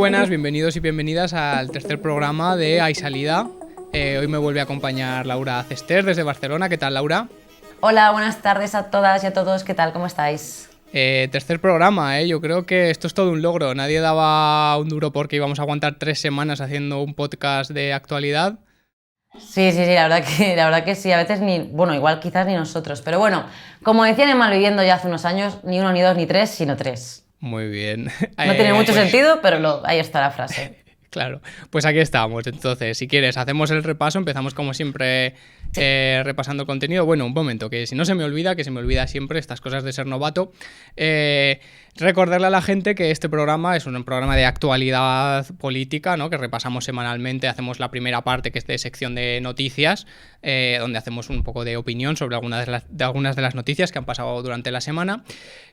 buenas, bienvenidos y bienvenidas al tercer programa de Hay Salida. Hoy me vuelve a acompañar Laura Cester desde Barcelona. ¿Qué tal, Laura? Hola, buenas tardes a todas y a todos. ¿Qué tal? ¿Cómo estáis? Tercer programa, yo creo que esto es todo un logro. Nadie daba un duro porque íbamos a aguantar 3 semanas haciendo un podcast de actualidad. Sí, la verdad que sí, a veces igual quizás ni nosotros, pero bueno, como decían en Malviviendo ya hace unos años, ni uno, ni dos, ni tres, sino tres. Muy bien. No tiene mucho sentido, pero ahí está la frase. Claro, pues aquí estamos. Entonces, si quieres, hacemos el repaso. Empezamos como siempre repasando el contenido. Bueno, un momento, que si no se me olvida, que se me olvida siempre estas cosas de ser novato. Recordarle a la gente que este programa es un programa de actualidad política, ¿no? Que repasamos semanalmente. Hacemos la primera parte, que es de sección de noticias, donde hacemos un poco de opinión sobre algunas de las noticias que han pasado durante la semana.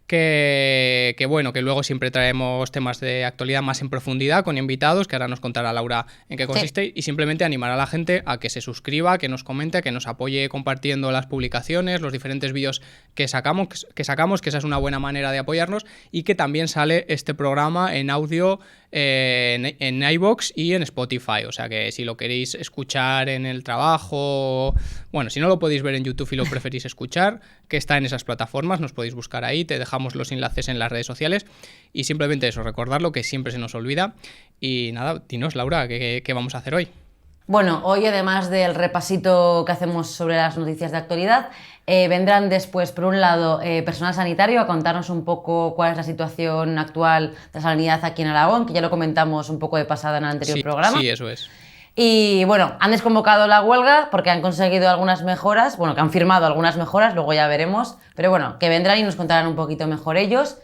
Que luego siempre traemos temas de actualidad más en profundidad con invitados, que ahora nos contará Laura en qué consiste, sí. Y simplemente animar a la gente a que se suscriba, que nos comente, que nos apoye compartiendo las publicaciones, los diferentes vídeos que sacamos, que esa es una buena manera de apoyarnos, y que también sale este programa en audio en iVoox y en Spotify, o sea que si lo queréis escuchar en el trabajo, bueno, si no lo podéis ver en YouTube y lo preferís escuchar, que está en esas plataformas, nos podéis buscar ahí, te dejamos los enlaces en las redes sociales, y simplemente eso, recordarlo, que siempre se nos olvida. Y nada, dinos, Laura, ¿qué vamos a hacer hoy? Bueno, hoy además del repasito que hacemos sobre las noticias de actualidad, vendrán después, por un lado, personal sanitario a contarnos un poco cuál es la situación actual de la sanidad aquí en Aragón, que ya lo comentamos un poco de pasada en el anterior programa. Sí, eso es. Y bueno, han desconvocado la huelga porque han conseguido algunas mejoras, bueno, que han firmado algunas mejoras, luego ya veremos, pero bueno, que vendrán y nos contarán un poquito mejor ellos.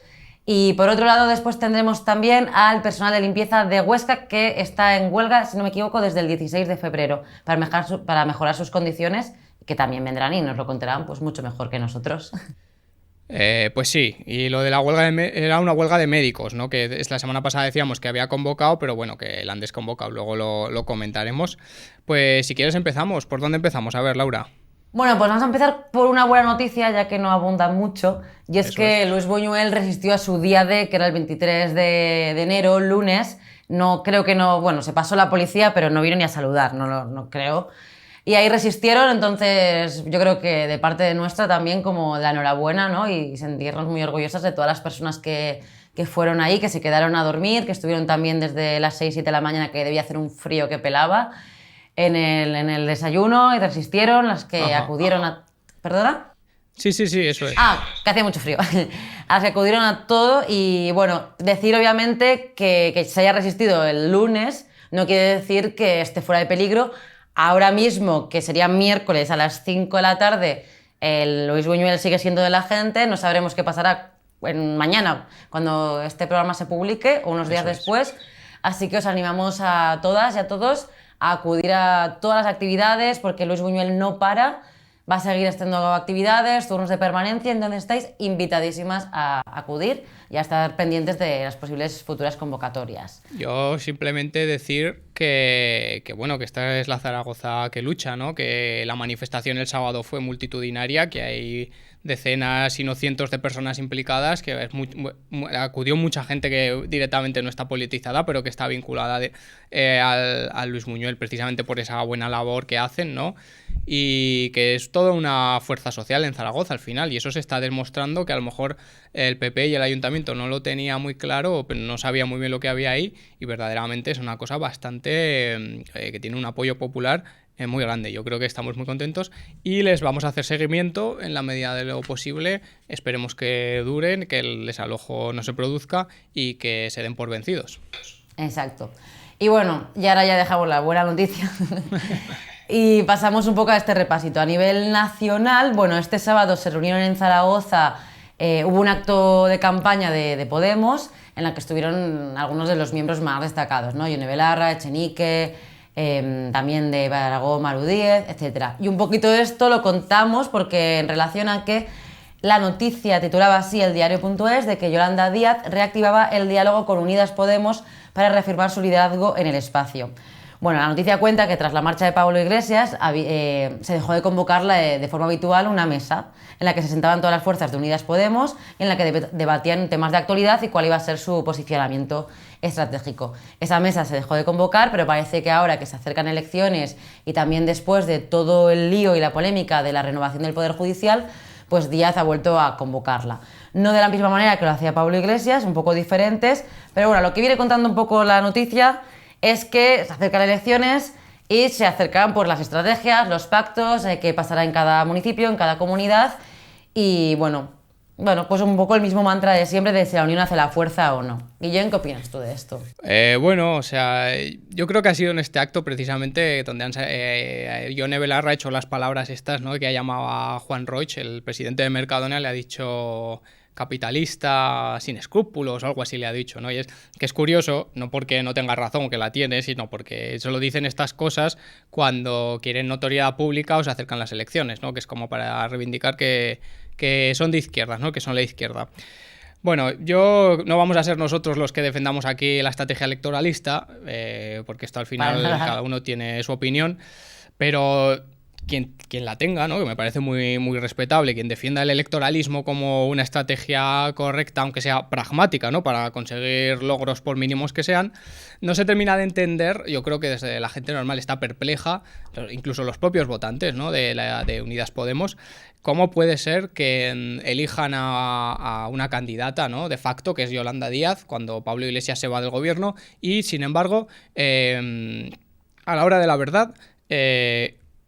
Y por otro lado, después tendremos también al personal de limpieza de Huesca, que está en huelga, si no me equivoco, desde el 16 de febrero, para mejorar sus condiciones, que también vendrán y nos lo contarán pues mucho mejor que nosotros. Pues sí, y lo de la huelga era una huelga de médicos, ¿no? Que la semana pasada decíamos que había convocado, pero bueno, que la han desconvocado, luego lo comentaremos. Pues si quieres empezamos. ¿Por dónde empezamos? A ver, Laura. Bueno, pues vamos a empezar por una buena noticia, ya que no abunda mucho, y es que Luis Buñuel resistió a su día D, que era el 23 de enero, lunes. Se pasó la policía, pero no vino ni a saludar, no creo. Y ahí resistieron, entonces yo creo que de parte de nuestra también como la enhorabuena, ¿no? Y sentirnos muy orgullosas de todas las personas que fueron ahí, que se quedaron a dormir, que estuvieron también desde las 6, 7 de la mañana, que debía hacer un frío que pelaba, en el desayuno, y resistieron, las que acudieron a... ¿Perdona? Sí, eso es. Que hacía mucho frío. Las que acudieron a todo, y bueno, decir obviamente que se haya resistido el lunes no quiere decir que esté fuera de peligro. Ahora mismo, que sería miércoles a las 5 de la tarde, el Luis Buñuel sigue siendo de la gente, no sabremos qué pasará mañana cuando este programa se publique o unos días después, así que os animamos a todas y a todos a acudir a todas las actividades, porque Luis Buñuel no para, va a seguir haciendo actividades, turnos de permanencia, en donde estáis invitadísimas a acudir y a estar pendientes de las posibles futuras convocatorias. Yo simplemente decir que esta es la Zaragoza que lucha, ¿no? Que la manifestación el sábado fue multitudinaria, que hay decenas, si no cientos de personas implicadas, que acudió mucha gente que directamente no está politizada, pero que está vinculada al Luis Buñuel precisamente por esa buena labor que hacen, ¿no? Y que es toda una fuerza social en Zaragoza al final, y eso se está demostrando, que a lo mejor el PP y el ayuntamiento no lo tenía muy claro, pero no sabía muy bien lo que había ahí, y verdaderamente es una cosa bastante que tiene un apoyo popular muy grande. Yo creo que estamos muy contentos y les vamos a hacer seguimiento en la medida de lo posible. Esperemos que duren, que el desalojo no se produzca y que se den por vencidos. Exacto. Y bueno, y ahora ya dejamos la buena noticia y pasamos un poco a este repasito. A nivel nacional, bueno, este sábado se reunieron en Zaragoza, hubo un acto de campaña de Podemos, en la que estuvieron algunos de los miembros más destacados, ¿no? Yone Belarra, Echenique, también de Aragón, Maru Díez, etc. Y un poquito de esto lo contamos porque en relación a que la noticia titulaba así el diario.es, de que Yolanda Díaz reactivaba el diálogo con Unidas Podemos para reafirmar su liderazgo en el espacio. Bueno, la noticia cuenta que tras la marcha de Pablo Iglesias se dejó de convocar de forma habitual una mesa en la que se sentaban todas las fuerzas de Unidas Podemos y en la que debatían temas de actualidad y cuál iba a ser su posicionamiento estratégico. Esa mesa se dejó de convocar, pero parece que ahora que se acercan elecciones y también después de todo el lío y la polémica de la renovación del Poder Judicial, pues Díaz ha vuelto a convocarla. No de la misma manera que lo hacía Pablo Iglesias, un poco diferentes, pero bueno, lo que viene contando un poco la noticia es que se acercan elecciones y se acercan pues, las estrategias, los pactos, qué pasará en cada municipio, en cada comunidad y bueno, pues un poco el mismo mantra de siempre de si la unión hace la fuerza o no. Guillén, ¿qué opinas tú de esto? Bueno, o sea, yo creo que ha sido en este acto precisamente donde Ione Belarra ha hecho las palabras estas, ¿no? Que ha llamado a Juan Roig, el presidente de Mercadona, le ha dicho capitalista sin escrúpulos o algo así le ha dicho, ¿no? Y es que es curioso, no porque no tenga razón, que la tiene, sino porque solo dicen estas cosas cuando quieren notoriedad pública o se acercan las elecciones, ¿no? Que es como para reivindicar que son de izquierdas, ¿no? Que son la izquierda. Bueno, no vamos a ser nosotros los que defendamos aquí la estrategia electoralista, porque esto al final cada uno tiene su opinión, pero quien la tenga, ¿no? Que me parece muy, muy respetable, quien defienda el electoralismo como una estrategia correcta, aunque sea pragmática, ¿no? Para conseguir logros por mínimos que sean, no se termina de entender. Yo creo que desde la gente normal está perpleja, incluso los propios votantes, ¿no? de Unidas Podemos, cómo puede ser que elijan a una candidata, ¿no? De facto, que es Yolanda Díaz, cuando Pablo Iglesias se va del gobierno, y sin embargo, a la hora de la verdad,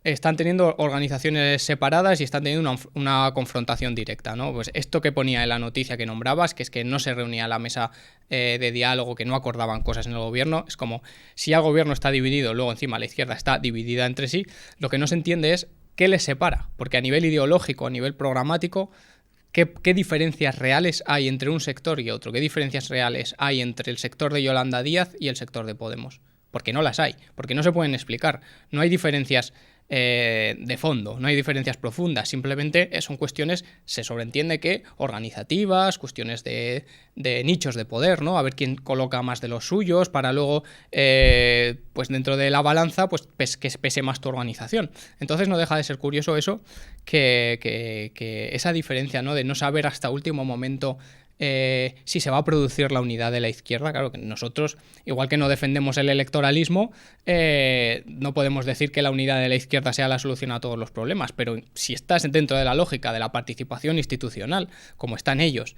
están teniendo organizaciones separadas y están teniendo una confrontación directa, ¿no? Pues esto que ponía en la noticia que nombrabas, que es que no se reunía la mesa de diálogo, que no acordaban cosas en el gobierno, es como si el gobierno está dividido, luego encima la izquierda está dividida entre sí, lo que no se entiende es qué les separa, porque a nivel ideológico, a nivel programático, ¿qué diferencias reales hay entre un sector y otro? ¿Qué diferencias reales hay entre el sector de Yolanda Díaz y el sector de Podemos? Porque no las hay, porque no se pueden explicar, no hay diferencias de fondo, no hay diferencias profundas, simplemente son cuestiones, se sobreentiende que organizativas, cuestiones de nichos de poder, ¿no? A ver quién coloca más de los suyos para luego, pues dentro de la balanza, pues que pese más tu organización. Entonces no deja de ser curioso eso, que esa diferencia, ¿no? De no saber hasta último momento si se va a producir la unidad de la izquierda. Claro que nosotros, igual que no defendemos el electoralismo, no podemos decir que la unidad de la izquierda sea la solución a todos los problemas, pero si estás dentro de la lógica de la participación institucional, como están ellos,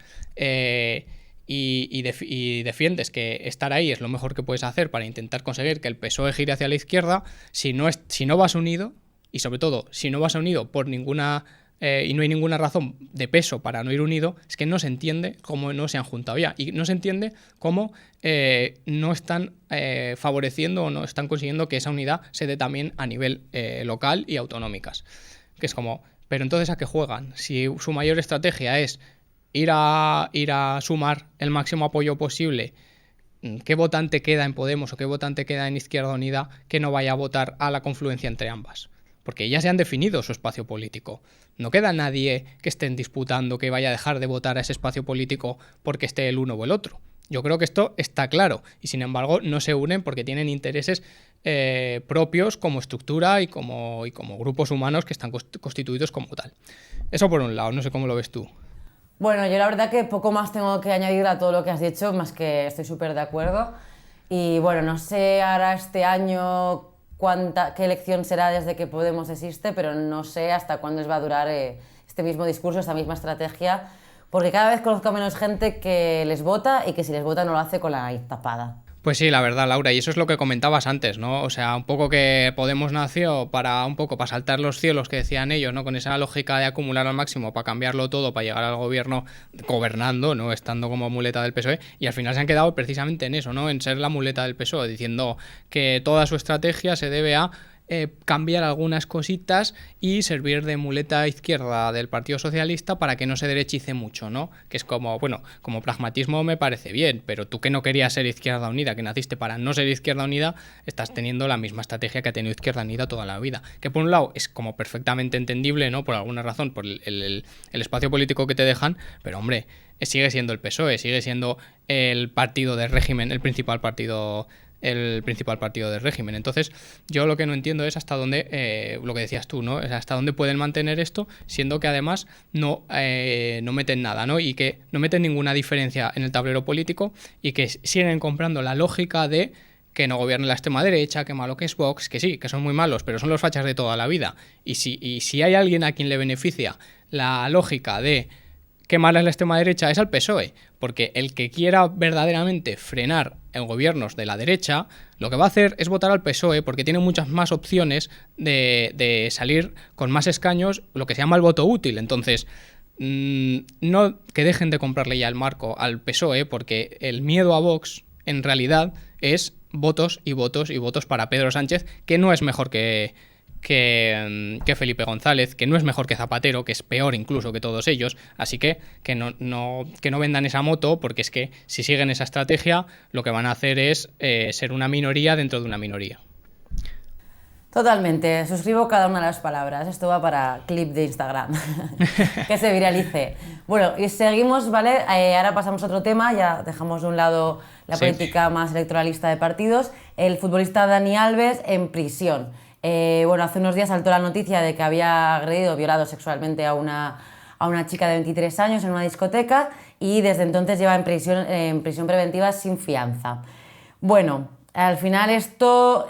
y defiendes que estar ahí es lo mejor que puedes hacer para intentar conseguir que el PSOE gire hacia la izquierda, si no vas unido, y sobre todo si no vas unido por ninguna y no hay ninguna razón de peso para no ir unido, es que no se entiende cómo no se han juntado ya. Y no se entiende cómo no están favoreciendo o no están consiguiendo que esa unidad se dé también a nivel local y autonómicas. Que es como, pero entonces ¿a qué juegan? Si su mayor estrategia es ir a sumar el máximo apoyo posible, ¿qué votante queda en Podemos o qué votante queda en Izquierda Unida que no vaya a votar a la confluencia entre ambas? Porque ya se han definido su espacio político. No queda nadie que estén disputando que vaya a dejar de votar a ese espacio político porque esté el uno o el otro. Yo creo que esto está claro y sin embargo no se unen porque tienen intereses propios como estructura y como grupos humanos que están constituidos como tal. Eso por un lado, no sé cómo lo ves tú. Bueno, yo la verdad que poco más tengo que añadir a todo lo que has dicho, más que estoy súper de acuerdo. Y bueno, no sé ahora este año qué elección será desde que Podemos existe, pero no sé hasta cuándo va a durar este mismo discurso, esta misma estrategia, porque cada vez conozco a menos gente que les vota y que si les vota no lo hace con la nariz tapada. Pues sí, la verdad, Laura, y eso es lo que comentabas antes, ¿no? O sea, un poco que Podemos nació para saltar los cielos que decían ellos, ¿no? Con esa lógica de acumular al máximo para cambiarlo todo, para llegar al gobierno gobernando, ¿no? Estando como muleta del PSOE, y al final se han quedado precisamente en eso, ¿no? En ser la muleta del PSOE, diciendo que toda su estrategia se debe a cambiar algunas cositas y servir de muleta izquierda del Partido Socialista para que no se derechice mucho, ¿no? Que es como, bueno, como pragmatismo me parece bien, pero tú que no querías ser Izquierda Unida, que naciste para no ser Izquierda Unida, estás teniendo la misma estrategia que ha tenido Izquierda Unida toda la vida. Que por un lado es como perfectamente entendible, ¿no? Por alguna razón, por el espacio político que te dejan, pero hombre, sigue siendo el PSOE, sigue siendo el partido del régimen, el principal partido el principal partido del régimen. Entonces, yo lo que no entiendo es hasta dónde, lo que decías tú, ¿no? Es hasta dónde pueden mantener esto, siendo que además no meten nada, ¿no? Y que no meten ninguna diferencia en el tablero político y que siguen comprando la lógica de que no gobierne la extrema derecha, que malo que es Vox, que sí, que son muy malos, pero son los fachas de toda la vida. Y si hay alguien a quien le beneficia la lógica de qué mala es la extrema derecha, es al PSOE, porque el que quiera verdaderamente frenar en gobiernos de la derecha, lo que va a hacer es votar al PSOE, porque tiene muchas más opciones de salir con más escaños, lo que se llama el voto útil. Entonces, no que dejen de comprarle ya el marco al PSOE, porque el miedo a Vox, en realidad, es votos y votos y votos para Pedro Sánchez, que no es mejor que Felipe González, que no es mejor que Zapatero, que es peor incluso que todos ellos. Así que no vendan esa moto, porque es que si siguen esa estrategia, lo que van a hacer es ser una minoría dentro de una minoría. Totalmente, suscribo cada una de las palabras. Esto va para clip de Instagram, que se viralice. Bueno, y seguimos, ¿vale? Ahora pasamos a otro tema, ya dejamos de un lado la política más electoralista de partidos. El futbolista Dani Alves en prisión. Bueno, hace unos días saltó la noticia de que había agredido, violado sexualmente a una chica de 23 años en una discoteca y desde entonces lleva en prisión preventiva sin fianza. Bueno, al final esto...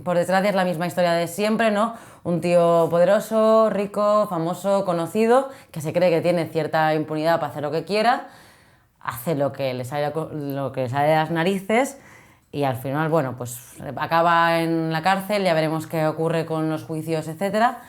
por desgracia es la misma historia de siempre, ¿no? Un tío poderoso, rico, famoso, conocido, que se cree que tiene cierta impunidad para hacer lo que quiera, hace lo que le sale de las narices y al final, bueno, pues acaba en la cárcel, ya veremos qué ocurre con los juicios, etcétera.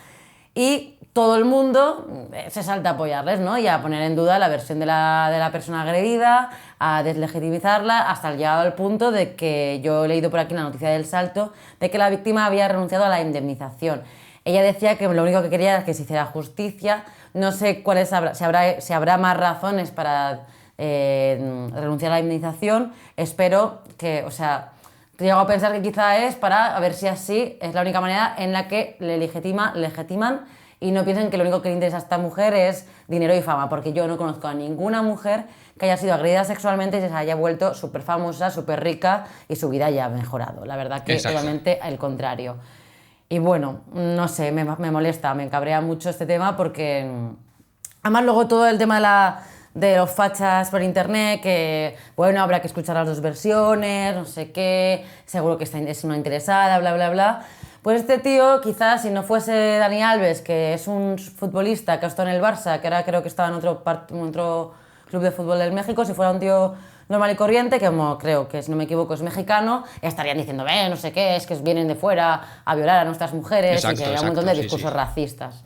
Y todo el mundo se salta a apoyarles, ¿no? Y a poner en duda la versión de la persona agredida, a deslegitimizarla, hasta llegado al punto de que yo he leído por aquí la noticia del Salto, de que la víctima había renunciado a la indemnización. Ella decía que lo único que quería era que se hiciera justicia. No sé si habrá más razones para renunciar a la indemnización. Espero que, o sea... Llego a pensar que quizá es para a ver si así es la única manera en la que le legitiman y no piensen que lo único que le interesa a esta mujer es dinero y fama, porque yo no conozco a ninguna mujer que haya sido agredida sexualmente y se haya vuelto súper famosa, súper rica y su vida haya mejorado. La verdad que totalmente al contrario. Y bueno, no sé, me molesta, me cabrea mucho este tema porque además luego todo el tema de los fachas por internet, que bueno, habrá que escuchar las dos versiones, no sé qué, seguro que es una interesada, bla, bla, bla. Pues este tío, quizás si no fuese Dani Alves, que es un futbolista que ha estado en el Barça, que ahora creo que estaba en otro club de fútbol del México, si fuera un tío normal y corriente, que como creo que, si no me equivoco, es mexicano, estarían diciendo, no sé qué, es que vienen de fuera a violar a nuestras mujeres, y que hay un montón de discursos racistas.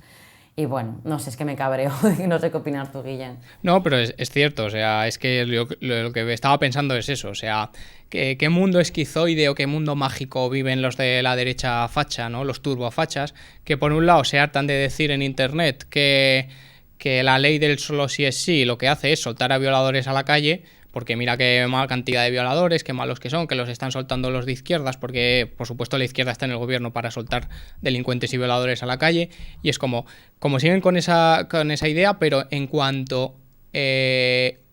Y bueno, no sé, es que me cabreo, no sé qué opinar tú, Guillén. No, pero es cierto, o sea, es que lo que estaba pensando es eso, o sea, ¿qué mundo esquizoide o qué mundo mágico viven los de la derecha facha, ¿no? Los turbofachas, que por un lado se hartan de decir en internet que la ley del solo sí es sí lo que hace es soltar a violadores a la calle, porque mira qué mala cantidad de violadores, qué malos que son, que los están soltando los de izquierdas, porque por supuesto la izquierda está en el gobierno para soltar delincuentes y violadores a la calle, y es como siguen con esa idea, pero en cuanto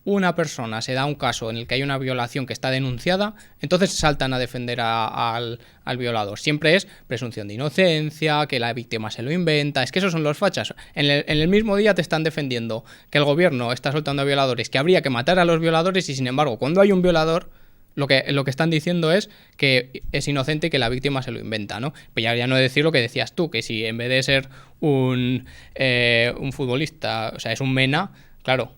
una persona se da un caso en el que hay una violación que está denunciada, entonces saltan a defender al violador. Siempre es presunción de inocencia, que la víctima se lo inventa. Es que esos son los fachas. En el mismo día te están defendiendo que el gobierno está soltando a violadores, que habría que matar a los violadores, y sin embargo, cuando hay un violador, lo que están diciendo es que es inocente y que la víctima se lo inventa, ¿no? Pues ya no decir lo que decías tú, que si en vez de ser un futbolista, o sea, es un mena, claro,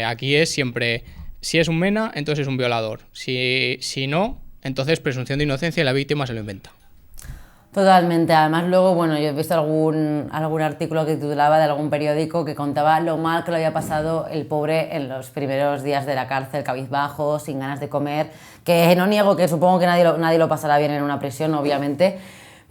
aquí es siempre, si es un mena, entonces es un violador. Si no, entonces presunción de inocencia y la víctima se lo inventa. Totalmente. Además, luego, bueno, yo he visto algún artículo que titulaba de algún periódico que contaba lo mal que lo había pasado el pobre en los primeros días de la cárcel, cabizbajo, sin ganas de comer, que no niego que supongo que nadie lo pasará bien en una prisión, obviamente,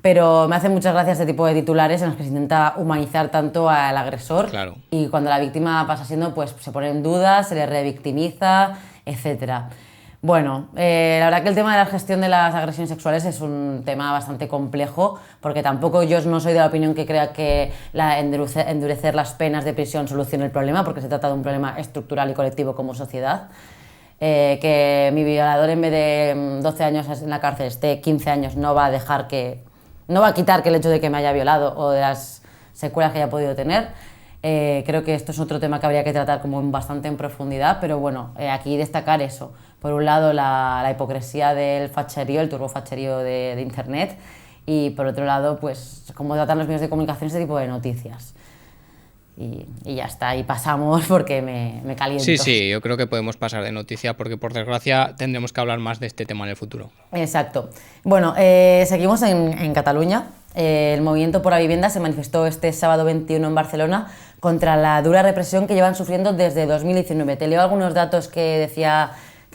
pero me hace muchas gracias este tipo de titulares en los que se intenta humanizar tanto al agresor. Claro. Y cuando la víctima pasa siendo, pues se pone en duda, se le revictimiza, etcétera. Bueno, la verdad que el tema de la gestión de las agresiones sexuales es un tema bastante complejo, porque tampoco yo no soy de la opinión que crea que endurecer las penas de prisión solucione el problema, porque se trata de un problema estructural y colectivo como sociedad. que mi violador en vez de 12 años en la cárcel esté 15 años, no va a quitar que el hecho de que me haya violado o de las secuelas que haya podido tener. Creo que esto es otro tema que habría que tratar como bastante en profundidad, pero bueno, aquí destacar eso. Por un lado, la hipocresía del facherío, el turbofacherío de Internet, y por otro lado, pues cómo tratan los medios de comunicación este tipo de noticias. Y ya está, y pasamos porque me caliento. Sí, yo creo que podemos pasar de noticia porque por desgracia tendremos que hablar más de este tema en el futuro. Exacto. Bueno, seguimos en Cataluña. El movimiento por la vivienda se manifestó este sábado 21 en Barcelona contra la dura represión que llevan sufriendo desde 2019. Te leo algunos datos que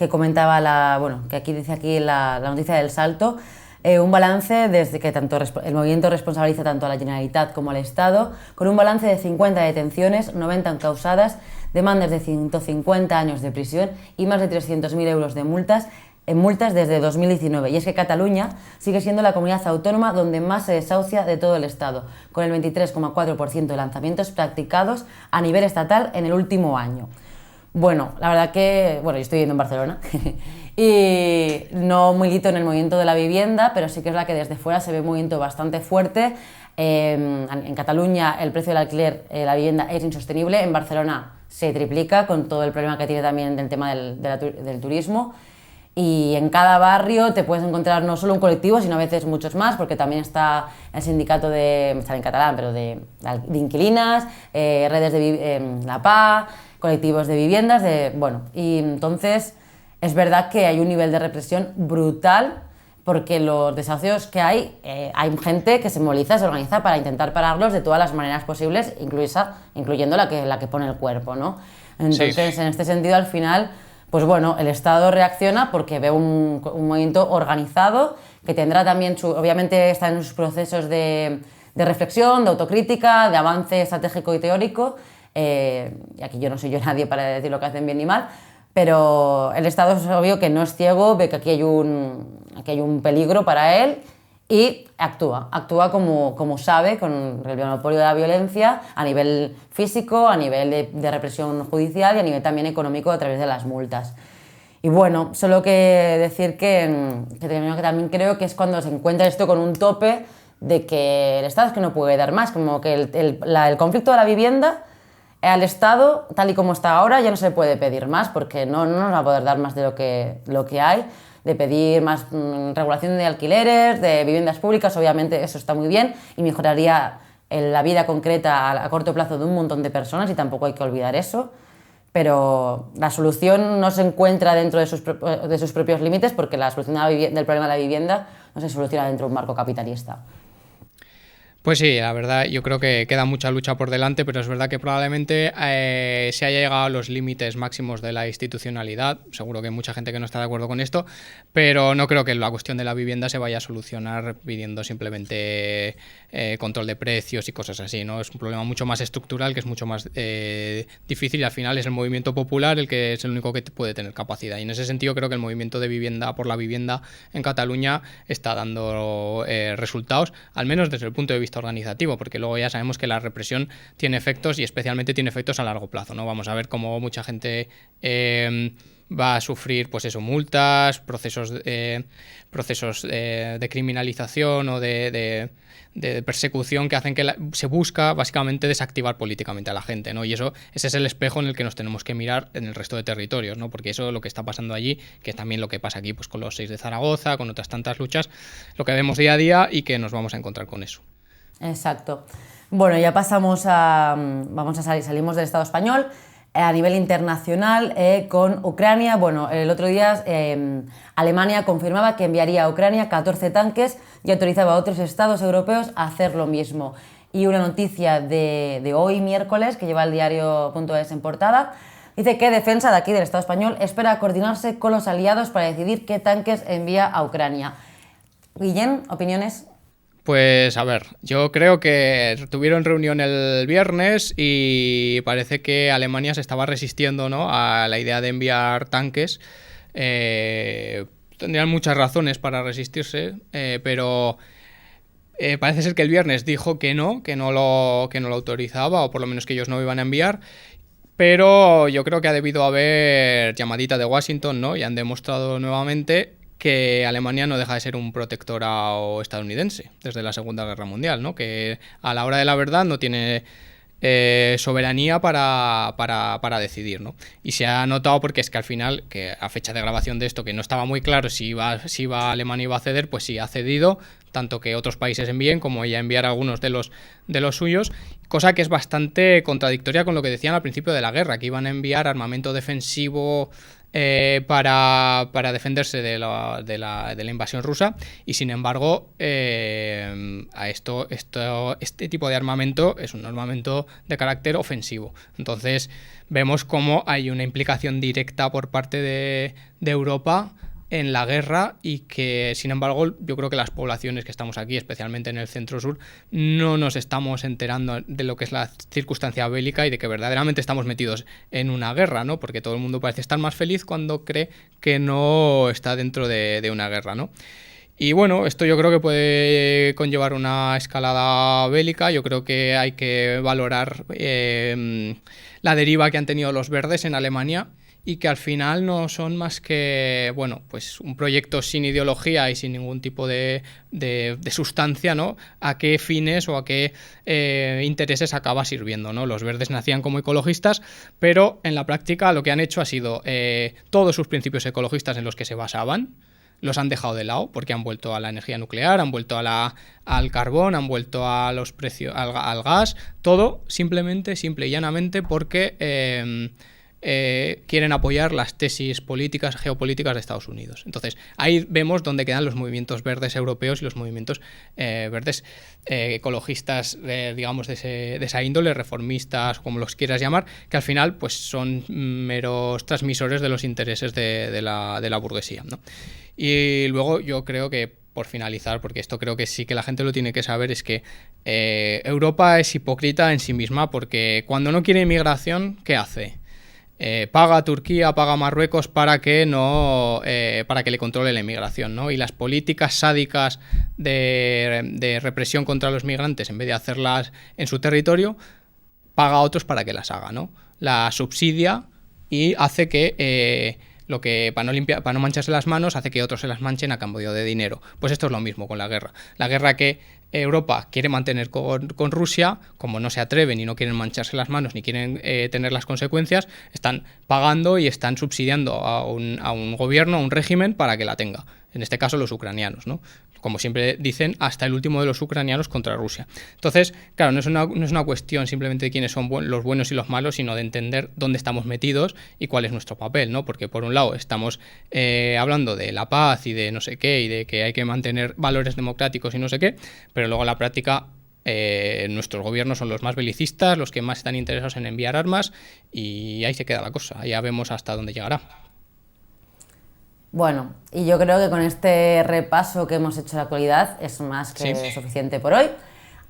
comentaba que aquí dice la noticia del Salto. Un balance desde que el movimiento responsabiliza tanto a la Generalitat como al Estado, con un balance de 50 detenciones, 90 encausadas, demandas de 150 años de prisión y más de 300.000 euros de multas desde 2019. Y es que Cataluña sigue siendo la comunidad autónoma donde más se desahucia de todo el Estado, con el 23,4% de lanzamientos practicados a nivel estatal en el último año. Bueno, la verdad que, yo estoy viviendo en Barcelona y no milito en el movimiento de la vivienda, pero sí que es verdad que desde fuera se ve un movimiento bastante fuerte. En Cataluña el precio del alquiler, la vivienda es insostenible, en Barcelona se triplica con todo el problema que tiene también el tema del turismo. Y en cada barrio te puedes encontrar no solo un colectivo, sino a veces muchos más, porque también está el sindicato está en catalán, pero de inquilinas, redes de la PA, colectivos de viviendas, y entonces es verdad que hay un nivel de represión brutal, porque los desahucios que hay gente que se moviliza, se organiza para intentar pararlos de todas las maneras posibles, incluyendo la que pone el cuerpo, ¿no? Entonces, en este sentido, al final, pues bueno, el Estado reacciona porque ve un movimiento organizado que tendrá también, obviamente está en sus procesos de reflexión, de autocrítica, de avance estratégico y teórico. Y aquí yo no soy nadie para decir lo que hacen bien ni mal, pero el Estado es obvio que no es ciego, ve que aquí hay un peligro para él y actúa como sabe, con el monopolio de la violencia a nivel físico, a nivel de represión judicial y a nivel también económico a través de las multas. Y bueno, solo que decir que también creo que es cuando se encuentra esto con un tope de que el Estado es que no puede dar más, como que el conflicto de la vivienda al Estado, tal y como está ahora, ya no se puede pedir más porque no nos va a poder dar más de lo que hay, de pedir más regulación de alquileres, de viviendas públicas, obviamente eso está muy bien y mejoraría la vida concreta a corto plazo de un montón de personas y tampoco hay que olvidar eso, pero la solución no se encuentra dentro de sus propios límites porque la solución del problema de la vivienda no se soluciona dentro de un marco capitalista. Pues sí, la verdad, yo creo que queda mucha lucha por delante, pero es verdad que probablemente se haya llegado a los límites máximos de la institucionalidad. Seguro que hay mucha gente que no está de acuerdo con esto, pero no creo que la cuestión de la vivienda se vaya a solucionar pidiendo simplemente control de precios y cosas así, ¿no? Es un problema mucho más estructural, que es mucho más difícil y al final es el movimiento popular el que es el único que puede tener capacidad. Y en ese sentido creo que el movimiento de vivienda por la vivienda en Cataluña está dando resultados, al menos desde el punto de vista organizativo, porque luego ya sabemos que la represión tiene efectos y especialmente tiene efectos a largo plazo, ¿no? Vamos a ver cómo mucha gente va a sufrir, pues eso, multas, procesos de criminalización o de persecución que hacen que se busca básicamente desactivar políticamente a la gente, ¿no? Y ese es el espejo en el que nos tenemos que mirar en el resto de territorios, ¿no? Porque eso es lo que está pasando allí, que es también lo que pasa aquí pues con los 6 de Zaragoza, con otras tantas luchas, lo que vemos día a día y que nos vamos a encontrar con eso. Exacto. Bueno, ya pasamos salimos del Estado español a nivel internacional con Ucrania. Bueno, el otro día Alemania confirmaba que enviaría a Ucrania 14 tanques y autorizaba a otros estados europeos a hacer lo mismo. Y una noticia de hoy, miércoles, que lleva el diario.es en portada, dice que Defensa de aquí del Estado español espera coordinarse con los aliados para decidir qué tanques envía a Ucrania. Guillén, ¿opiniones? Pues a ver, yo creo que tuvieron reunión el viernes y parece que Alemania se estaba resistiendo, ¿no?, a la idea de enviar tanques. Tendrían muchas razones para resistirse, pero parece ser que el viernes dijo que no lo autorizaba, o por lo menos que ellos no iban a enviar. pero yo creo que ha debido haber llamadita de Washington, ¿no? Y han demostrado nuevamente que Alemania no deja de ser un protectorado estadounidense desde la Segunda Guerra Mundial, ¿no? Que a la hora de la verdad no tiene soberanía para decidir, ¿no? Y se ha notado porque es que al final, que a fecha de grabación de esto, que no estaba muy claro si Alemania iba a ceder, pues sí, ha cedido, tanto que otros países envíen como ella enviar algunos de los suyos, cosa que es bastante contradictoria con lo que decían al principio de la guerra, que iban a enviar armamento defensivo para defenderse de la invasión rusa, y sin embargo este tipo de armamento es un armamento de carácter ofensivo. Entonces vemos cómo hay una implicación directa por parte de Europa en la guerra, y que sin embargo yo creo que las poblaciones que estamos aquí, especialmente en el centro-sur, no nos estamos enterando de lo que es la circunstancia bélica y de que verdaderamente estamos metidos en una guerra, ¿no? Porque todo el mundo parece estar más feliz cuando cree que no está dentro de una guerra, ¿no? Y bueno, esto yo creo que puede conllevar una escalada bélica. Yo creo que hay que valorar la deriva que han tenido los verdes en Alemania, y que al final no son más que, bueno, pues un proyecto sin ideología y sin ningún tipo de sustancia, ¿no? A qué fines o a qué intereses acaba sirviendo, ¿no? Los verdes nacían como ecologistas, pero en la práctica lo que han hecho ha sido todos sus principios ecologistas en los que se basaban, los han dejado de lado, porque han vuelto a la energía nuclear, han vuelto al carbón, han vuelto a los precios, al gas, todo simplemente, simple y llanamente porque quieren apoyar las tesis políticas, geopolíticas de Estados Unidos. Entonces, ahí vemos dónde quedan los movimientos verdes europeos y los movimientos verdes ecologistas, digamos, de esa índole, reformistas, como los quieras llamar, que al final pues son meros transmisores de los intereses de la burguesía, ¿no? Y luego yo creo que, por finalizar, porque esto creo que sí que la gente lo tiene que saber, es que Europa es hipócrita en sí misma, porque cuando no quiere inmigración, ¿qué hace? Paga a Turquía, paga a Marruecos para que le controle la inmigración, ¿no? Y las políticas sádicas de represión contra los migrantes, en vez de hacerlas en su territorio, paga a otros para que las haga, ¿no? La subsidia y hace que para no mancharse las manos, hace que otros se las manchen a cambio de dinero. Pues esto es lo mismo con la guerra. La guerra que Europa quiere mantener con Rusia, como no se atreven y no quieren mancharse las manos ni quieren tener las consecuencias, están pagando y están subsidiando a un gobierno, a un régimen, para que la tenga. En este caso los ucranianos, ¿no? Como siempre dicen, hasta el último de los ucranianos contra Rusia. Entonces, claro, no es una cuestión simplemente de quiénes son los buenos y los malos, sino de entender dónde estamos metidos y cuál es nuestro papel, ¿no? Porque por un lado estamos hablando de la paz y de no sé qué, y de que hay que mantener valores democráticos y no sé qué, pero luego en la práctica nuestros gobiernos son los más belicistas, los que más están interesados en enviar armas, y ahí se queda la cosa. Ya vemos hasta dónde llegará. Bueno, y yo creo que con este repaso que hemos hecho de la actualidad es más que suficiente por hoy.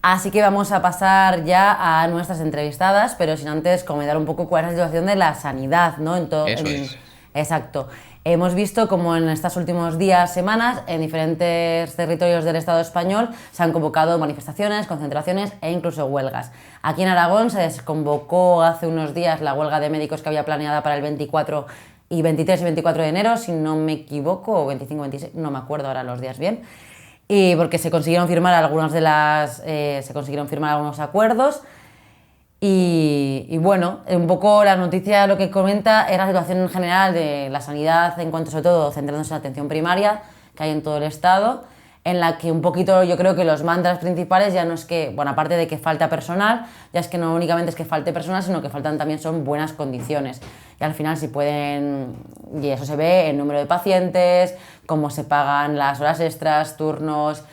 Así que vamos a pasar ya a nuestras entrevistadas, pero sin antes comentar un poco cuál es la situación de la sanidad, ¿no? Eso es. Exacto. Hemos visto como en estos últimos días, semanas, en diferentes territorios del Estado español se han convocado manifestaciones, concentraciones e incluso huelgas. Aquí en Aragón se desconvocó hace unos días la huelga de médicos que había planeada para el 23 y 24 de enero, si no me equivoco, o 25, 26, no me acuerdo ahora los días bien, y porque se consiguieron firmar algunos acuerdos. Y bueno, un poco la noticia lo que comenta es la situación en general de la sanidad, en cuanto sobre todo centrándose en la atención primaria que hay en todo el Estado, en la que un poquito yo creo que los mantras principales ya no es que, bueno, aparte de que falta personal, ya es que no únicamente es que falte personal, sino que faltan también son buenas condiciones. Y al final si pueden, y eso se ve en número de pacientes, cómo se pagan las horas extras, turnos,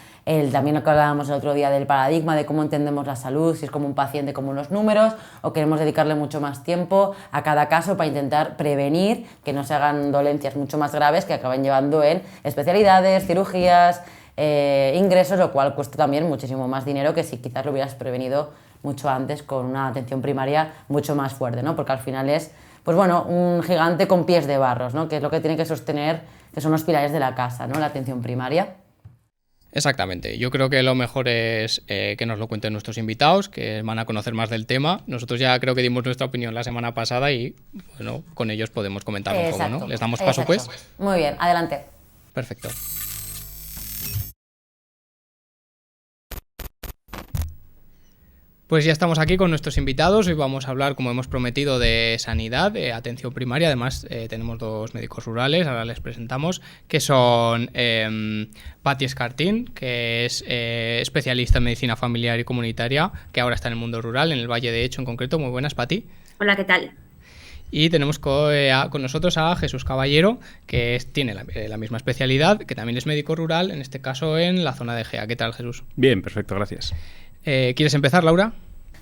también lo que hablábamos el otro día del paradigma de cómo entendemos la salud, si es como un paciente, como unos números, o queremos dedicarle mucho más tiempo a cada caso para intentar prevenir que no se hagan dolencias mucho más graves que acaben llevando en especialidades, cirugías, ingresos, lo cual cuesta también muchísimo más dinero que si quizás lo hubieras prevenido mucho antes con una atención primaria mucho más fuerte, ¿no? Porque al final es, pues bueno, un gigante con pies de barros, ¿no? Que es lo que tiene que sostener, que son los pilares de la casa, ¿no? La atención primaria. Exactamente. Yo creo que lo mejor es que nos lo cuenten nuestros invitados, que van a conocer más del tema. Nosotros ya creo que dimos nuestra opinión la semana pasada y, bueno, con ellos podemos comentarlo un poco, ¿no? Exacto, ¿Les damos paso, exacto. pues? Muy bien, adelante. Perfecto. Pues ya estamos aquí con nuestros invitados. Hoy vamos a hablar, como hemos prometido, de sanidad, de atención primaria. Además, tenemos dos médicos rurales, ahora les presentamos, que son Patti Escartín, que es especialista en medicina familiar y comunitaria, que ahora está en el mundo rural, en el Valle de Hecho en concreto. Muy buenas, Patti. Hola, ¿qué tal? Y tenemos con nosotros a Jesús Caballero, que tiene la misma especialidad, que también es médico rural, en este caso en la zona de Gea. ¿Qué tal, Jesús? Bien, perfecto, gracias. ¿Quieres empezar, Laura?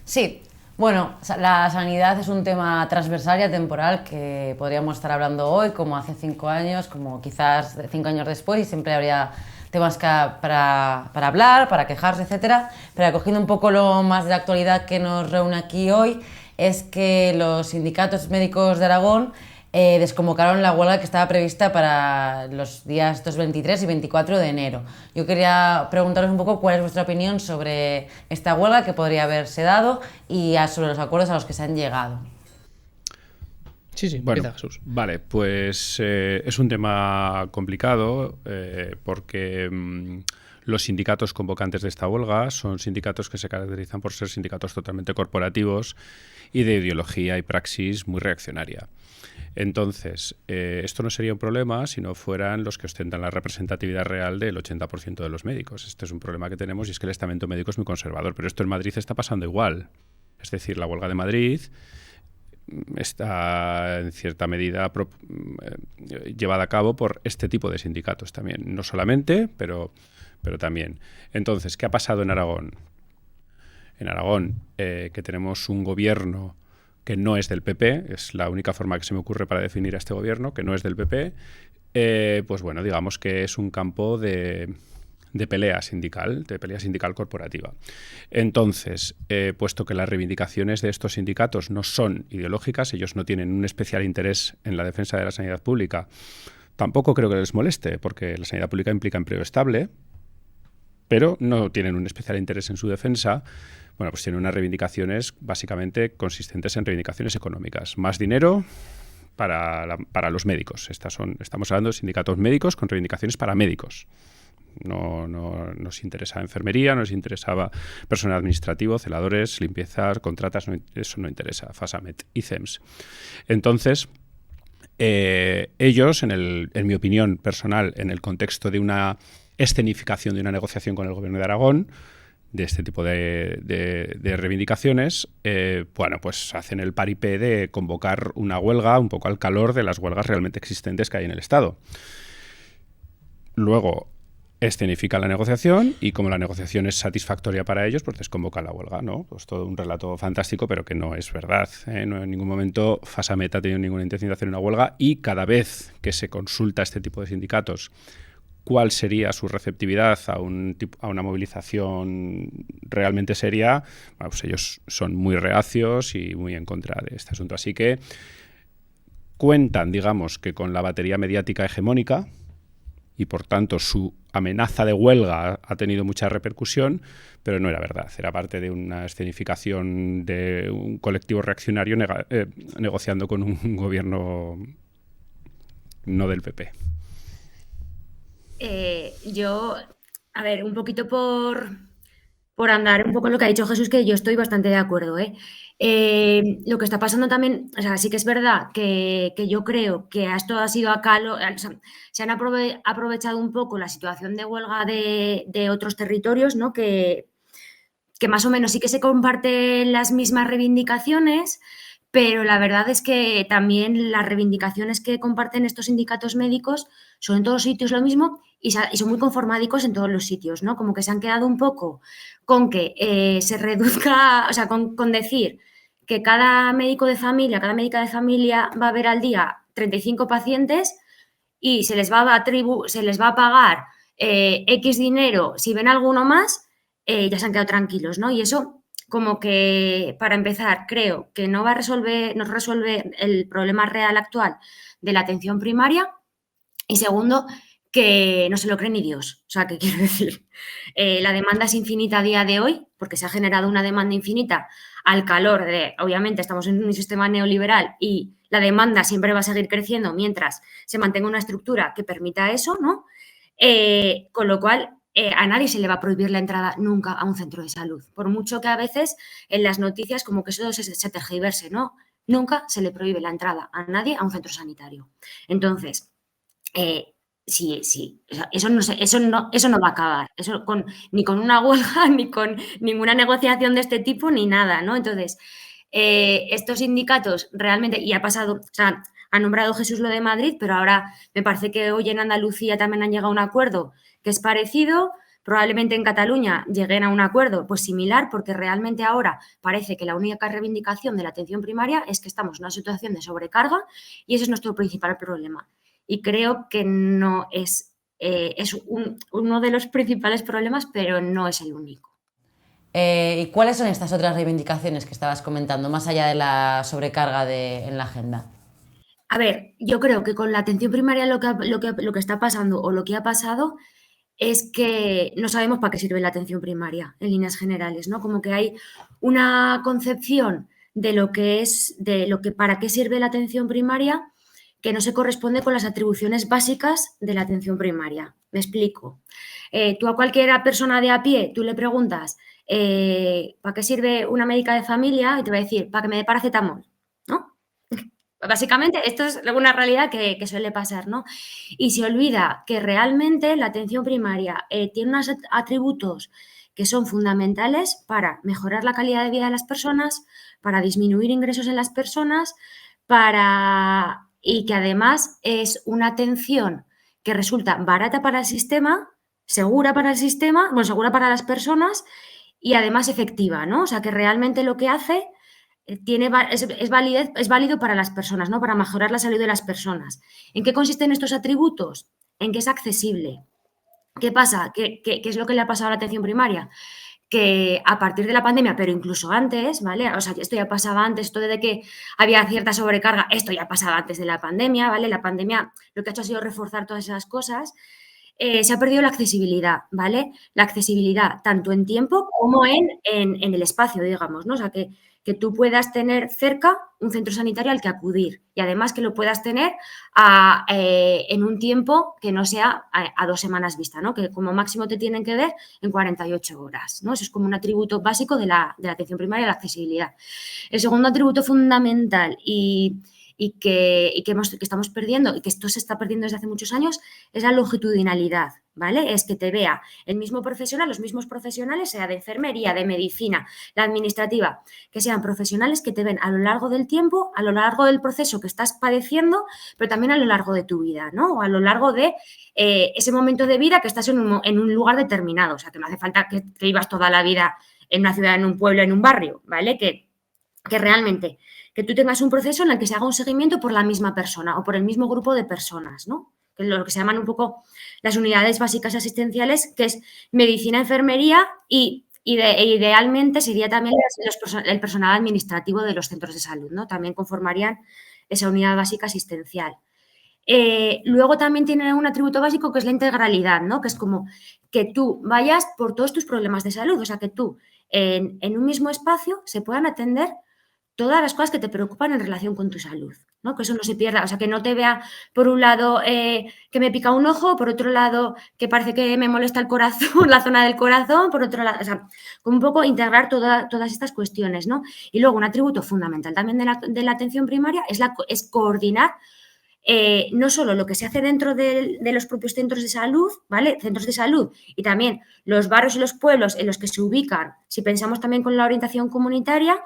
Sí, bueno, la sanidad es un tema transversal y atemporal que podríamos estar hablando hoy, como hace 5 años, como quizás 5 años después, y siempre habría temas para hablar, para quejarse, etcétera. Pero acogiendo un poco lo más de la actualidad que nos reúne aquí hoy, es que los sindicatos médicos de Aragón desconvocaron la huelga que estaba prevista para los días 23 y 24 de enero. Yo quería preguntaros un poco cuál es vuestra opinión sobre esta huelga que podría haberse dado y sobre los acuerdos a los que se han llegado. Sí, bueno, empieza, Jesús. Vale, pues es un tema complicado porque los sindicatos convocantes de esta huelga son sindicatos que se caracterizan por ser sindicatos totalmente corporativos y de ideología y praxis muy reaccionaria. Entonces, esto no sería un problema si no fueran los que ostentan la representatividad real del 80% de los médicos. Este es un problema que tenemos y es que el estamento médico es muy conservador, pero esto en Madrid está pasando igual. Es decir, la huelga de Madrid está en cierta medida llevada a cabo por este tipo de sindicatos también. No solamente, pero también. Entonces, ¿qué ha pasado en Aragón? En Aragón, que tenemos un gobierno que no es del PP, es la única forma que se me ocurre para definir a este gobierno, que no es del PP, pues bueno, digamos que es un campo de pelea sindical corporativa. Entonces, puesto que las reivindicaciones de estos sindicatos no son ideológicas, ellos no tienen un especial interés en la defensa de la sanidad pública, tampoco creo que les moleste, porque la sanidad pública implica empleo estable, pero no tienen un especial interés en su defensa. Bueno, pues tienen unas reivindicaciones básicamente consistentes en reivindicaciones económicas. Más dinero para los médicos. Estamos hablando de sindicatos médicos con reivindicaciones para médicos. No nos interesaba enfermería, no nos interesaba personal administrativo, celadores, limpiezas, contratas, eso no interesa, Fasamet y CEMS. Entonces, ellos, en mi opinión personal, en el contexto de una escenificación de una negociación con el Gobierno de Aragón, de este tipo de reivindicaciones, bueno, pues hacen el paripé de convocar una huelga un poco al calor de las huelgas realmente existentes que hay en el Estado. Luego escenifica la negociación y como la negociación es satisfactoria para ellos, pues desconvoca la huelga, ¿no? Pues todo un relato fantástico, pero que no es verdad, ¿eh? No, en ningún momento Fasamet ha tenido ninguna intención de hacer una huelga y cada vez que se consulta a este tipo de sindicatos cuál sería su receptividad a una movilización realmente seria, bueno, pues ellos son muy reacios y muy en contra de este asunto. Así que cuentan, digamos, que con la batería mediática hegemónica y, por tanto, su amenaza de huelga ha tenido mucha repercusión, pero no era verdad. Era parte de una escenificación de un colectivo reaccionario negociando con un gobierno no del PP. Yo, a ver, un poquito por andar un poco en lo que ha dicho Jesús, que yo estoy bastante de acuerdo, ¿eh? Lo que está pasando también, o sea, sí que es verdad que yo creo que esto ha sido o sea, se han aprovechado un poco la situación de huelga de otros territorios, ¿no? Que más o menos sí que se comparten las mismas reivindicaciones, pero la verdad es que también las reivindicaciones que comparten estos sindicatos médicos son en todos sitios lo mismo y son muy conformádicos en todos los sitios, ¿no? Como que se han quedado un poco con que se reduzca, o sea, con decir que cada médico de familia, cada médica de familia va a ver al día 35 pacientes y se les va a pagar X dinero si ven alguno más, ya se han quedado tranquilos, ¿no? Y eso, como que, para empezar, creo que no resuelve el problema real actual de la atención primaria. Y segundo, que no se lo cree ni Dios. O sea, ¿qué quiero decir? La demanda es infinita a día de hoy, porque se ha generado una demanda infinita al calor de, obviamente, estamos en un sistema neoliberal y la demanda siempre va a seguir creciendo mientras se mantenga una estructura que permita eso, ¿no? Con lo cual, a nadie se le va a prohibir la entrada nunca a un centro de salud. Por mucho que a veces en las noticias como que eso se tergiverse, ¿no? Nunca se le prohíbe la entrada a nadie a un centro sanitario. Entonces, sí, o sea, eso no va a acabar. Eso ni con una huelga, ni con ninguna negociación de este tipo, ni nada, ¿no? Entonces, estos sindicatos realmente, y ha pasado, o sea, ha nombrado Jesús lo de Madrid, pero ahora me parece que hoy en Andalucía también han llegado a un acuerdo que es parecido. Probablemente en Cataluña lleguen a un acuerdo pues similar, porque realmente ahora parece que la única reivindicación de la atención primaria es que estamos en una situación de sobrecarga y ese es nuestro principal problema. Y creo que no es, uno de los principales problemas, pero no es el único. ¿Y cuáles son estas otras reivindicaciones que estabas comentando, más allá de la sobrecarga en la agenda? A ver, yo creo que con la atención primaria lo que está pasando o lo que ha pasado es que no sabemos para qué sirve la atención primaria en líneas generales, ¿no? Como que hay una concepción de lo que para qué sirve la atención primaria que no se corresponde con las atribuciones básicas de la atención primaria. Me explico. Tú a cualquier persona de a pie, tú le preguntas ¿para qué sirve una médica de familia? Y te va a decir, para que me dé paracetamol, ¿no? Básicamente, esto es una realidad que suele pasar, ¿no? Y se olvida que realmente la atención primaria tiene unos atributos que son fundamentales para mejorar la calidad de vida de las personas, para disminuir ingresos en las personas, y que además es una atención que resulta barata para el sistema, segura para el sistema, bueno, segura para las personas y además efectiva, ¿no? O sea, que realmente lo que hace es válido para las personas, ¿no? Para mejorar la salud de las personas. ¿En qué consisten estos atributos? En que es accesible. ¿Qué pasa? ¿Qué es lo que le ha pasado a la atención primaria? Que a partir de la pandemia, pero incluso antes, ¿vale? O sea, esto ya pasaba antes, esto de que había cierta sobrecarga, esto ya pasaba antes de la pandemia, ¿vale? La pandemia lo que ha hecho ha sido reforzar todas esas cosas. Se ha perdido la accesibilidad, ¿vale? La accesibilidad tanto en tiempo como en el espacio, digamos, ¿no? O sea, que tú puedas tener cerca un centro sanitario al que acudir y además que lo puedas tener en un tiempo que no sea a 2 semanas vista, ¿no? Que como máximo te tienen que ver en 48 horas, ¿no? Eso es como un atributo básico de la atención primaria, la accesibilidad. El segundo atributo fundamental que estamos perdiendo y que esto se está perdiendo desde hace muchos años es la longitudinalidad, ¿vale? Es que te vea el mismo profesional, los mismos profesionales, sea de enfermería, de medicina, la administrativa, que sean profesionales que te ven a lo largo del tiempo, a lo largo del proceso que estás padeciendo, pero también a lo largo de tu vida, ¿no? O a lo largo de ese momento de vida que estás en un lugar determinado. O sea, que no hace falta que vivas toda la vida en una ciudad, en un pueblo, en un barrio, ¿vale? Que realmente que tú tengas un proceso en el que se haga un seguimiento por la misma persona o por el mismo grupo de personas, ¿no? Que lo que se llaman un poco las unidades básicas asistenciales, que es medicina, enfermería y idealmente sería también el personal administrativo de los centros de salud, ¿no? También conformarían esa unidad básica asistencial. Luego también tiene un atributo básico que es la integralidad, ¿no? Que es como que tú vayas por todos tus problemas de salud, o sea, que tú en un mismo espacio se puedan atender todas las cosas que te preocupan en relación con tu salud, ¿no? Que eso no se pierda, o sea, que no te vea por un lado que me pica un ojo, por otro lado que parece que me molesta el corazón, la zona del corazón, por otro lado, o sea, como un poco integrar todas estas cuestiones, ¿no? Y luego un atributo fundamental también de la atención primaria es coordinar no solo lo que se hace dentro de los propios centros de salud, ¿vale? Centros de salud y también los barrios y los pueblos en los que se ubican, si pensamos también con la orientación comunitaria,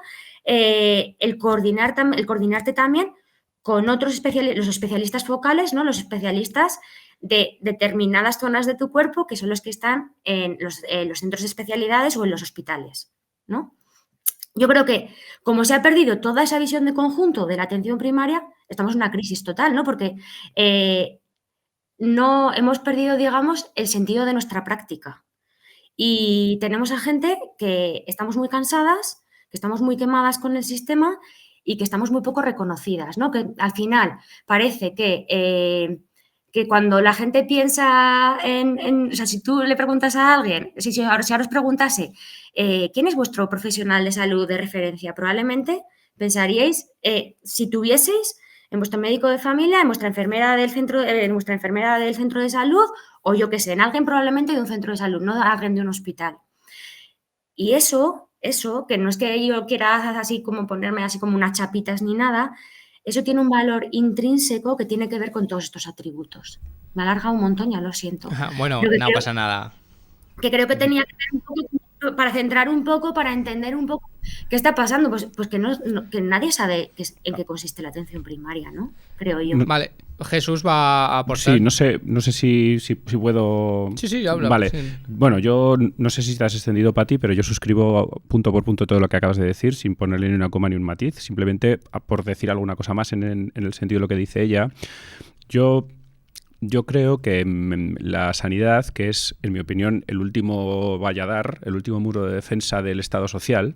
el coordinarte también con los especialistas focales, ¿no? Los especialistas de determinadas zonas de tu cuerpo que son los que están en los centros de especialidades o en los hospitales, ¿no? Yo creo que como se ha perdido toda esa visión de conjunto de la atención primaria, estamos en una crisis total, ¿no? Porque no hemos perdido, digamos, el sentido de nuestra práctica. Y tenemos a gente que estamos muy cansadas, que estamos muy quemadas con el sistema y que estamos muy poco reconocidas, ¿no? Que al final parece que que cuando la gente piensa o sea, si tú le preguntas a alguien, si ahora os preguntase ¿quién es vuestro profesional de salud de referencia? Probablemente pensaríais, si tuvieseis en vuestro médico de familia, en vuestra enfermera del centro de salud, o yo qué sé, en alguien probablemente de un centro de salud, no de alguien de un hospital. Y eso, que no es que yo quiera así como ponerme así como unas chapitas ni nada, eso tiene un valor intrínseco que tiene que ver con todos estos atributos. Me ha alargado un montón, ya lo siento. Bueno, no pasa nada. Que creo que tenía que ver un poco, para centrar un poco, para entender un poco qué está pasando. Pues que nadie sabe en qué consiste la atención primaria, ¿no? Creo yo. Vale, Jesús va a aportar. Sí, no sé si puedo... Sí, habla. Vale. Sí. Bueno, yo no sé si te has extendido, Pati, pero yo suscribo punto por punto todo lo que acabas de decir, sin ponerle ni una coma ni un matiz, simplemente por decir alguna cosa más en el sentido de lo que dice ella. Yo creo que la sanidad, que es, en mi opinión, el último valladar, el último muro de defensa del Estado social,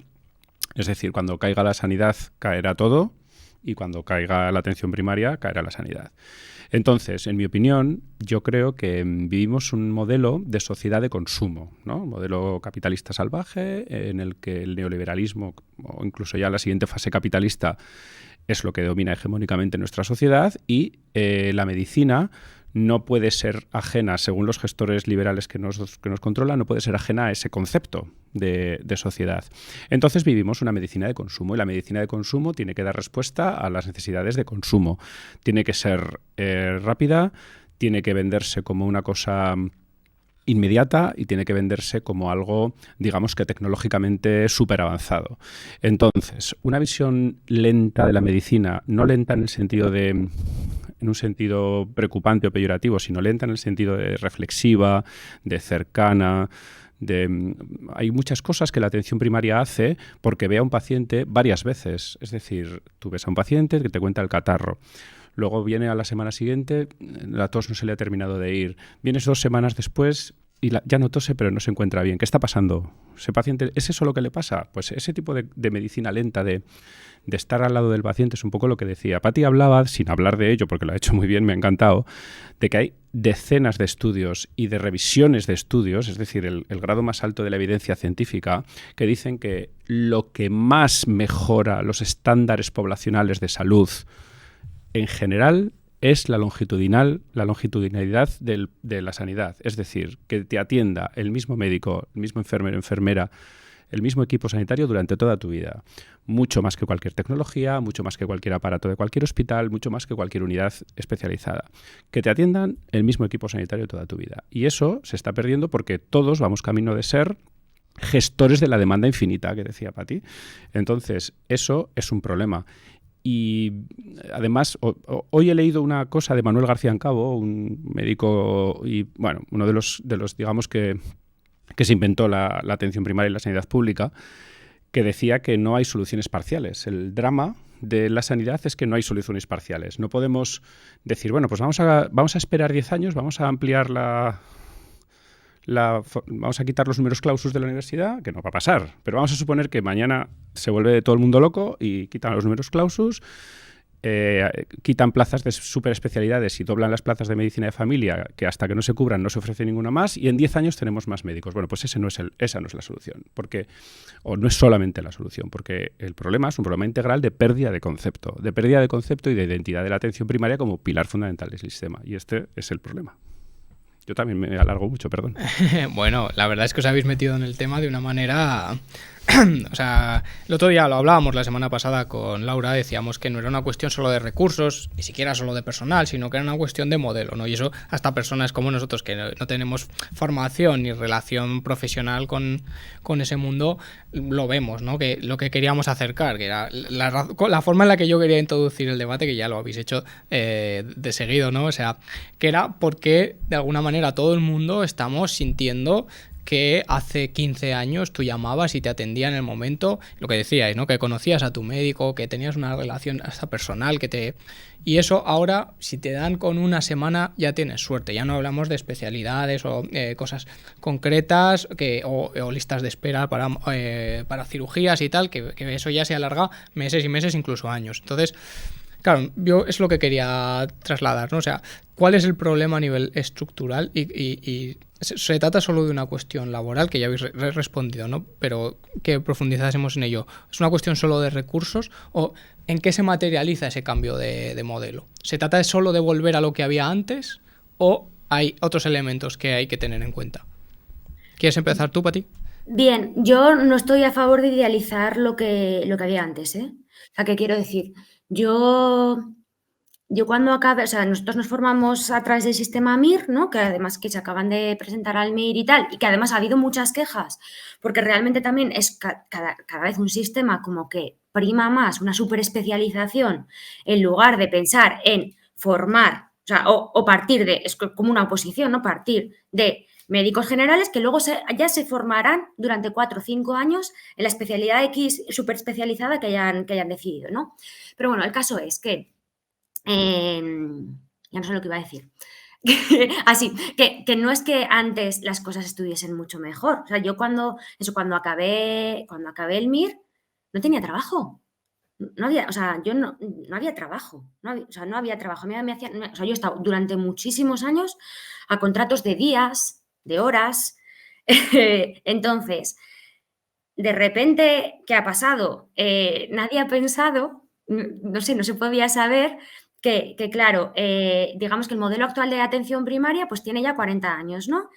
es decir, cuando caiga la sanidad caerá todo, y cuando caiga la atención primaria, caerá la sanidad. Entonces, en mi opinión, yo creo que vivimos un modelo de sociedad de consumo, ¿no? Un modelo capitalista salvaje en el que el neoliberalismo, o incluso ya la siguiente fase capitalista, es lo que domina hegemónicamente nuestra sociedad, y la medicina no puede ser ajena, según los gestores liberales que nos controlan, no puede ser ajena a ese concepto de sociedad. Entonces vivimos una medicina de consumo, y la medicina de consumo tiene que dar respuesta a las necesidades de consumo. Tiene que ser rápida, tiene que venderse como una cosa inmediata y tiene que venderse como algo, digamos que tecnológicamente súper avanzado. Entonces, una visión lenta de la medicina, no lenta en un sentido preocupante o peyorativo, sino lenta en el sentido de reflexiva, de cercana. Hay muchas cosas que la atención primaria hace porque ve a un paciente varias veces. Es decir, tú ves a un paciente que te cuenta el catarro. Luego viene a la semana siguiente, la tos no se le ha terminado de ir. Vienes 2 semanas después y ya no tose, pero no se encuentra bien. ¿Qué está pasando? ¿Ese paciente, es eso lo que le pasa? Pues ese tipo de medicina lenta, de estar al lado del paciente, es un poco lo que decía. Pati hablaba, sin hablar de ello, porque lo ha hecho muy bien, me ha encantado, de que hay decenas de estudios y de revisiones de estudios, es decir, el grado más alto de la evidencia científica, que dicen que lo que más mejora los estándares poblacionales de salud en general es la longitudinalidad de la sanidad. Es decir, que te atienda el mismo médico, el mismo enfermero, enfermera, el mismo equipo sanitario durante toda tu vida. Mucho más que cualquier tecnología, mucho más que cualquier aparato de cualquier hospital, mucho más que cualquier unidad especializada. Que te atiendan el mismo equipo sanitario toda tu vida. Y eso se está perdiendo porque todos vamos camino de ser gestores de la demanda infinita, que decía Pati. Entonces, eso es un problema. Y además, hoy he leído una cosa de Manuel García Encabo, un médico y, bueno, uno de los digamos, que se inventó la atención primaria y la sanidad pública, que decía que no hay soluciones parciales. El drama de la sanidad es que no hay soluciones parciales. No podemos decir, bueno, pues vamos a esperar 10 años, vamos a ampliar vamos a quitar los números clausus de la universidad, que no va a pasar, pero vamos a suponer que mañana se vuelve todo el mundo loco y quitan los números clausus, quitan plazas de superespecialidades y doblan las plazas de medicina de familia, que hasta que no se cubran no se ofrece ninguna más, y en 10 años tenemos más médicos. Bueno, pues esa no es la solución, o no es solamente la solución, porque el problema es un problema integral de pérdida de concepto y de identidad de la atención primaria como pilar fundamental del sistema, y este es el problema. Yo también me alargo mucho, perdón. Bueno, la verdad es que os habéis metido en el tema de una manera... O sea, el otro día lo hablábamos la semana pasada con Laura, decíamos que no era una cuestión solo de recursos, ni siquiera solo de personal, sino que era una cuestión de modelo, ¿no? Y eso hasta personas como nosotros que no tenemos formación ni relación profesional con ese mundo, lo vemos, ¿no? Que lo que queríamos acercar, que era la forma en la que yo quería introducir el debate, que ya lo habéis hecho de seguido, ¿no? O sea, que era porque de alguna manera todo el mundo estamos sintiendo que hace 15 años tú llamabas y te atendía en el momento, lo que decíais, ¿no? Que conocías a tu médico, que tenías una relación hasta personal, y eso ahora, si te dan con una semana, ya tienes suerte. Ya no hablamos de especialidades o cosas concretas o listas de espera para cirugías y tal, que eso ya se alarga meses y meses, incluso años. Entonces, Claro, yo es lo que quería trasladar, ¿no? O sea, ¿cuál es el problema a nivel estructural? Y se trata solo de una cuestión laboral, que ya habéis respondido, ¿no? Pero que profundizásemos en ello. ¿Es una cuestión solo de recursos o en qué se materializa ese cambio de modelo? ¿Se trata de solo de volver a lo que había antes o hay otros elementos que hay que tener en cuenta? ¿Quieres empezar tú, Pati? Bien, yo no estoy a favor de idealizar lo que había antes, ¿eh? O sea, ¿qué quiero decir? Yo cuando acabe, o sea, nosotros nos formamos a través del sistema MIR, ¿no? Que además que se acaban de presentar al MIR y tal, y que además ha habido muchas quejas, porque realmente también es cada vez un sistema como que prima más una superespecialización en lugar de pensar en formar, o sea, o partir de, es como una oposición, ¿no? Partir de médicos generales que luego ya se formarán durante 4 o 5 años en la especialidad X súper especializada que hayan decidido, ¿no? Pero bueno, el caso es que, ya no sé lo que iba a decir. Así, que no es que antes las cosas estuviesen mucho mejor. O sea, yo cuando acabé el MIR no tenía trabajo. No había, o sea, yo no había trabajo. No había trabajo. O sea, yo he estado durante muchísimos años a contratos de días, de horas. Entonces, de repente, ¿qué ha pasado? Nadie ha pensado, no sé, no se podía saber que claro, digamos que el modelo actual de atención primaria pues tiene ya 40 años, ¿no?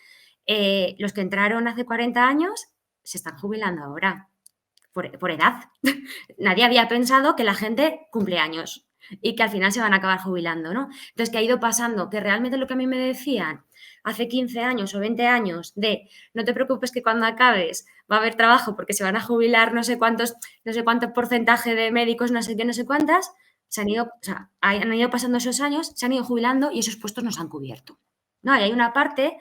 Los que entraron hace 40 años se están jubilando ahora, por edad. Nadie había pensado que la gente cumple años y que al final se van a acabar jubilando, ¿no? Entonces, ¿qué ha ido pasando? Que realmente lo que a mí me decían hace 15 años o 20 años de no te preocupes que cuando acabes va a haber trabajo porque se van a jubilar no sé cuánto porcentaje de médicos, no sé qué, no sé cuántas, han ido pasando esos años, se han ido jubilando y esos puestos no se han cubierto, ¿no? Y hay una parte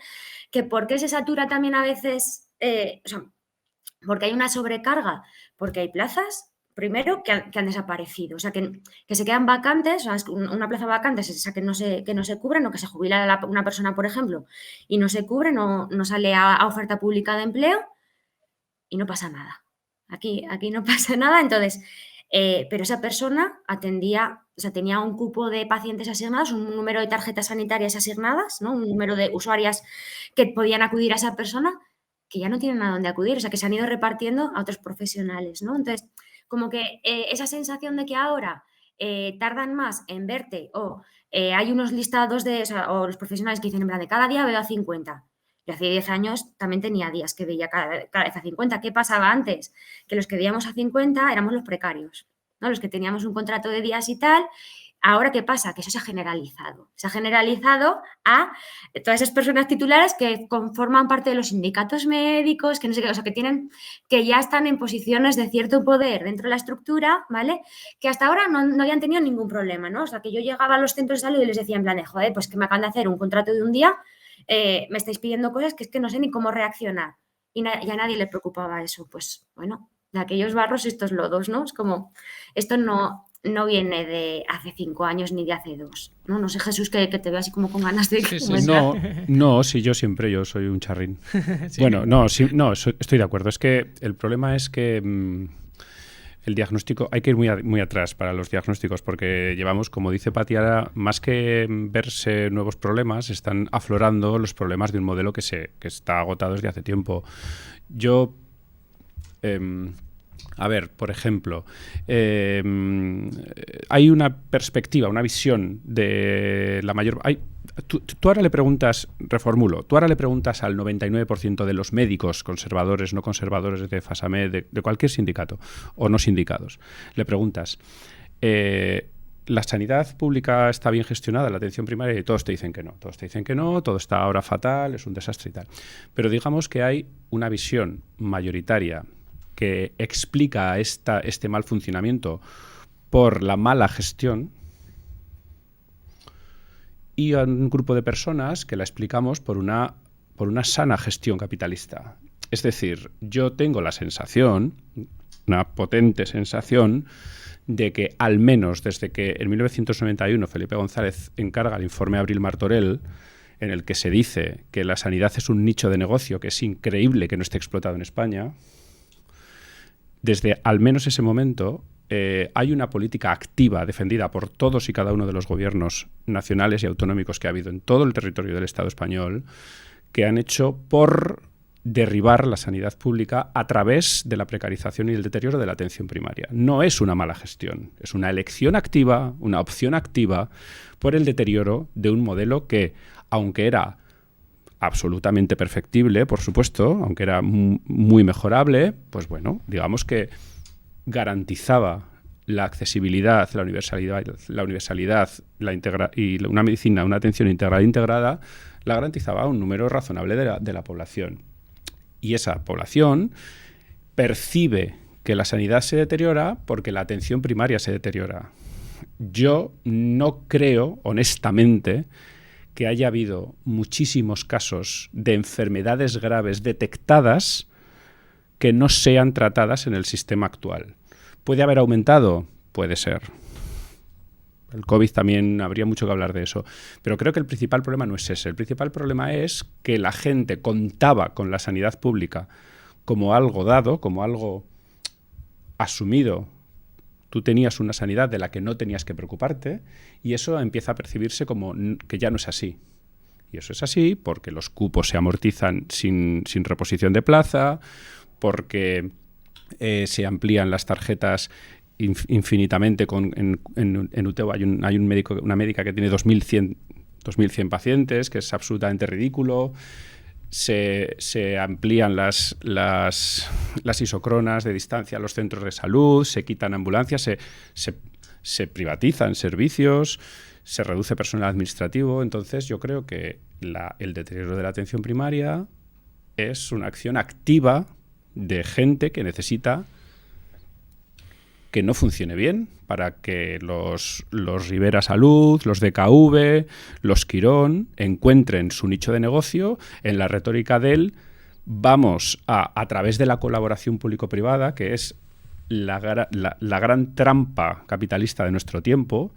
que ¿por qué se satura también a veces? Porque hay una sobrecarga, porque hay plazas, primero, que han desaparecido, o sea, que se quedan vacantes, o sea, una plaza vacante es esa que no se cubre, no que se jubila una persona, por ejemplo, y no se cubre, no sale a oferta pública de empleo y no pasa nada. Aquí no pasa nada, entonces, pero esa persona tenía un cupo de pacientes asignados, un número de tarjetas sanitarias asignadas, ¿no? Un número de usuarias que podían acudir a esa persona, que ya no tienen a dónde acudir, o sea, que se han ido repartiendo a otros profesionales, ¿no? Entonces, como que esa sensación de que ahora tardan más en verte o hay unos listados o los profesionales que dicen en plan de cada día veo a 50. Yo hace 10 años también tenía días que veía cada vez a 50. ¿Qué pasaba antes? Que los que veíamos a 50 éramos los precarios, ¿no? Los que teníamos un contrato de días y tal. Ahora, ¿qué pasa? Que eso se ha generalizado. Se ha generalizado a todas esas personas titulares que conforman parte de los sindicatos médicos, que no sé qué, o sea, que ya están en posiciones de cierto poder dentro de la estructura, ¿vale? Que hasta ahora no habían tenido ningún problema, ¿no? O sea, que yo llegaba a los centros de salud y les decía en plan de, joder, pues que me acaban de hacer un contrato de un día, me estáis pidiendo cosas que es que no sé ni cómo reaccionar. Y ya a nadie le preocupaba eso. Pues, bueno, de aquellos barros estos lodos, ¿no? Es como, esto no viene de hace 5 años ni de hace 2. No sé, Jesús, que te veo así como con ganas de... Sí. No, sí, yo soy un charrín. Sí. Bueno, estoy de acuerdo. Es que el problema es que el diagnóstico, hay que ir muy atrás para los diagnósticos, porque llevamos, como dice Pati, ahora, más que verse nuevos problemas, están aflorando los problemas de un modelo que está agotado desde hace tiempo. Yo... a ver, por ejemplo, hay una perspectiva, una visión de la mayor... Tú ahora le preguntas, reformulo, tú ahora le preguntas al 99% de los médicos conservadores, no conservadores de FASAMED, de cualquier sindicato o no sindicados, le preguntas, ¿la sanidad pública está bien gestionada, la atención primaria? Y todos te dicen que no, todo está ahora fatal, es un desastre y tal. Pero digamos que hay una visión mayoritaria que explica este mal funcionamiento por la mala gestión, y a un grupo de personas que la explicamos por una sana gestión capitalista. Es decir, yo tengo la sensación, una potente sensación, de que al menos desde que en 1991 Felipe González encarga el informe Abril-Martorell, en el que se dice que la sanidad es un nicho de negocio que es increíble que no esté explotado en España, desde al menos ese momento hay una política activa defendida por todos y cada uno de los gobiernos nacionales y autonómicos que ha habido en todo el territorio del Estado español, que han hecho por derribar la sanidad pública a través de la precarización y el deterioro de la atención primaria. No es una mala gestión, es una elección activa, una opción activa por el deterioro de un modelo que, aunque era absolutamente perfectible, por supuesto, aunque era muy mejorable, pues bueno, digamos que garantizaba la accesibilidad, la universalidad y una medicina, una atención integral integrada, la garantizaba a un número razonable de la población. Y esa población percibe que la sanidad se deteriora porque la atención primaria se deteriora. Yo no creo, honestamente, que haya habido muchísimos casos de enfermedades graves detectadas que no sean tratadas en el sistema actual. ¿Puede haber aumentado? Puede ser. El COVID también habría mucho que hablar de eso. Pero creo que el principal problema no es ese. El principal problema es que la gente contaba con la sanidad pública como algo dado, como algo asumido. Tú tenías una sanidad de la que no tenías que preocuparte y eso empieza a percibirse como que ya no es así. Y eso es así porque los cupos se amortizan sin reposición de plaza, porque se amplían las tarjetas infinitamente. En UTEO hay un médico, una médica que tiene 2.100 pacientes, que es absolutamente ridículo. Se amplían las isocronas de distancia a los centros de salud, se quitan ambulancias, se privatizan servicios, se reduce personal administrativo. Entonces yo creo que el deterioro de la atención primaria es una acción activa de gente que necesita que no funcione bien para que los Rivera Salud, los DKV, los Quirón encuentren su nicho de negocio en la retórica del vamos a través de la colaboración público-privada, que es la gran trampa capitalista de nuestro tiempo.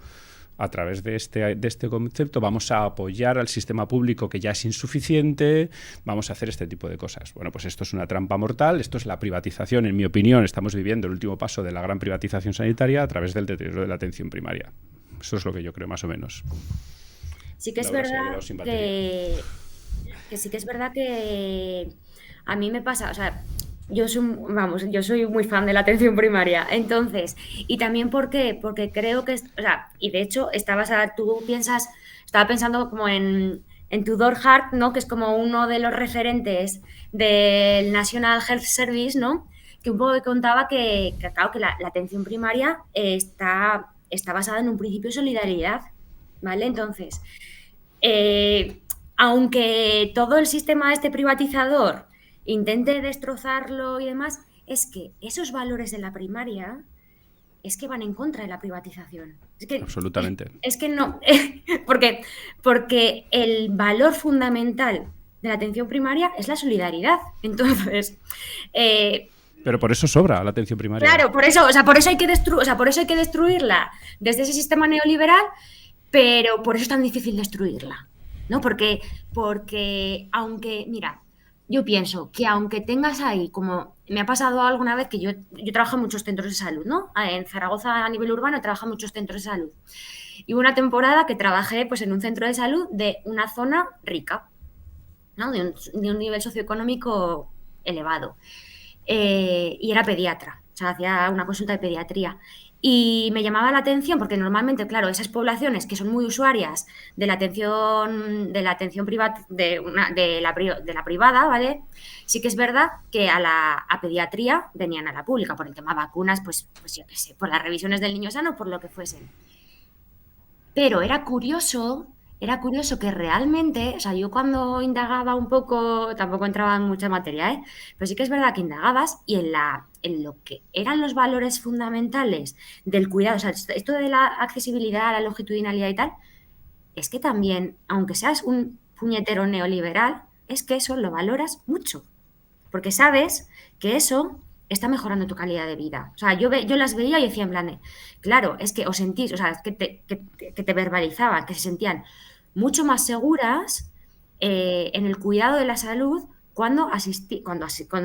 A través de este concepto vamos a apoyar al sistema público que ya es insuficiente, vamos a hacer este tipo de cosas. Bueno, pues esto es una trampa mortal, esto es la privatización, en mi opinión. Estamos viviendo el último paso de la gran privatización sanitaria a través del deterioro de la atención primaria. Eso es lo que yo creo, más o menos. Sí que es verdad que sí que es verdad que a mí me pasa, o sea, yo soy muy fan de la atención primaria, entonces, y también porque creo que, o sea, y de hecho estaba pensando como en Tudor Hart, ¿no? Que es como uno de los referentes del National Health Service, ¿no? Que un poco contaba que claro, que la atención primaria está basada en un principio de solidaridad, ¿vale? Entonces, aunque todo el sistema privatizador intente destrozarlo y demás, es que esos valores de la primaria es que van en contra de la privatización. Es que, absolutamente. Es que no, porque el valor fundamental de la atención primaria es la solidaridad. Entonces, pero por eso sobra la atención primaria. Claro, por eso hay que destruirla desde ese sistema neoliberal, pero por eso es tan difícil destruirla, ¿no? Porque aunque, mira, yo pienso que aunque tengas ahí, como me ha pasado alguna vez que yo trabajo en muchos centros de salud, ¿no? En Zaragoza a nivel urbano he trabajado en muchos centros de salud. Y hubo una temporada que trabajé pues, en un centro de salud de una zona rica, ¿no? De un nivel socioeconómico elevado. Y era pediatra, o sea, hacía una consulta de pediatría. Y me llamaba la atención porque normalmente, claro, esas poblaciones que son muy usuarias de la atención privada, de la privada, ¿vale? Sí que es verdad que a pediatría venían a la pública por el tema vacunas, pues yo qué sé, por las revisiones del niño sano, por lo que fuesen. Pero era curioso que realmente, o sea, yo cuando indagaba un poco, tampoco entraba en mucha materia, ¿eh? Pero sí que es verdad que indagabas y en lo que eran los valores fundamentales del cuidado, o sea, esto de la accesibilidad, la longitudinalidad y tal, es que también, aunque seas un puñetero neoliberal, es que eso lo valoras mucho, porque sabes que eso está mejorando tu calidad de vida. O sea, yo las veía y decía en plan, claro, es que os sentís, o sea, es que te verbalizaban, que se sentían mucho más seguras en el cuidado de la salud cuando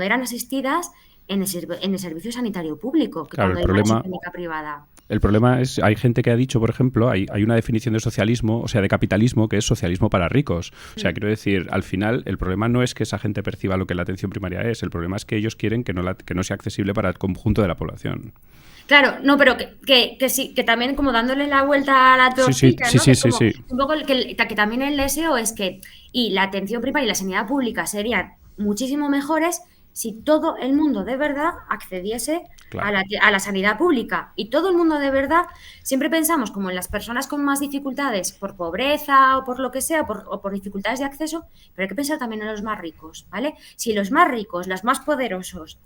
eran asistidas en el servicio sanitario público que Claro, cuando el hay una problema, clínica privada. el problema es, hay gente que ha dicho, por ejemplo, hay una definición de socialismo, o sea, de capitalismo, que es socialismo para ricos. O sea, quiero decir, al final, el problema no es que esa gente perciba lo que la atención primaria es, el problema es que ellos quieren que no sea accesible para el conjunto de la población. Claro, no, pero que sí, que también como dándole la vuelta a la Sí, sí, tortilla, sí, ¿no? Que es sí, sí, como sí. un poco que también el deseo es que, y la atención primaria y la sanidad pública serían muchísimo mejores si todo el mundo de verdad accediese Claro. a la sanidad pública. Y todo el mundo de verdad, siempre pensamos como en las personas con más dificultades por pobreza o por lo que sea, o por dificultades de acceso, pero hay que pensar también en los más ricos, ¿vale? Si los más ricos, los más poderosos,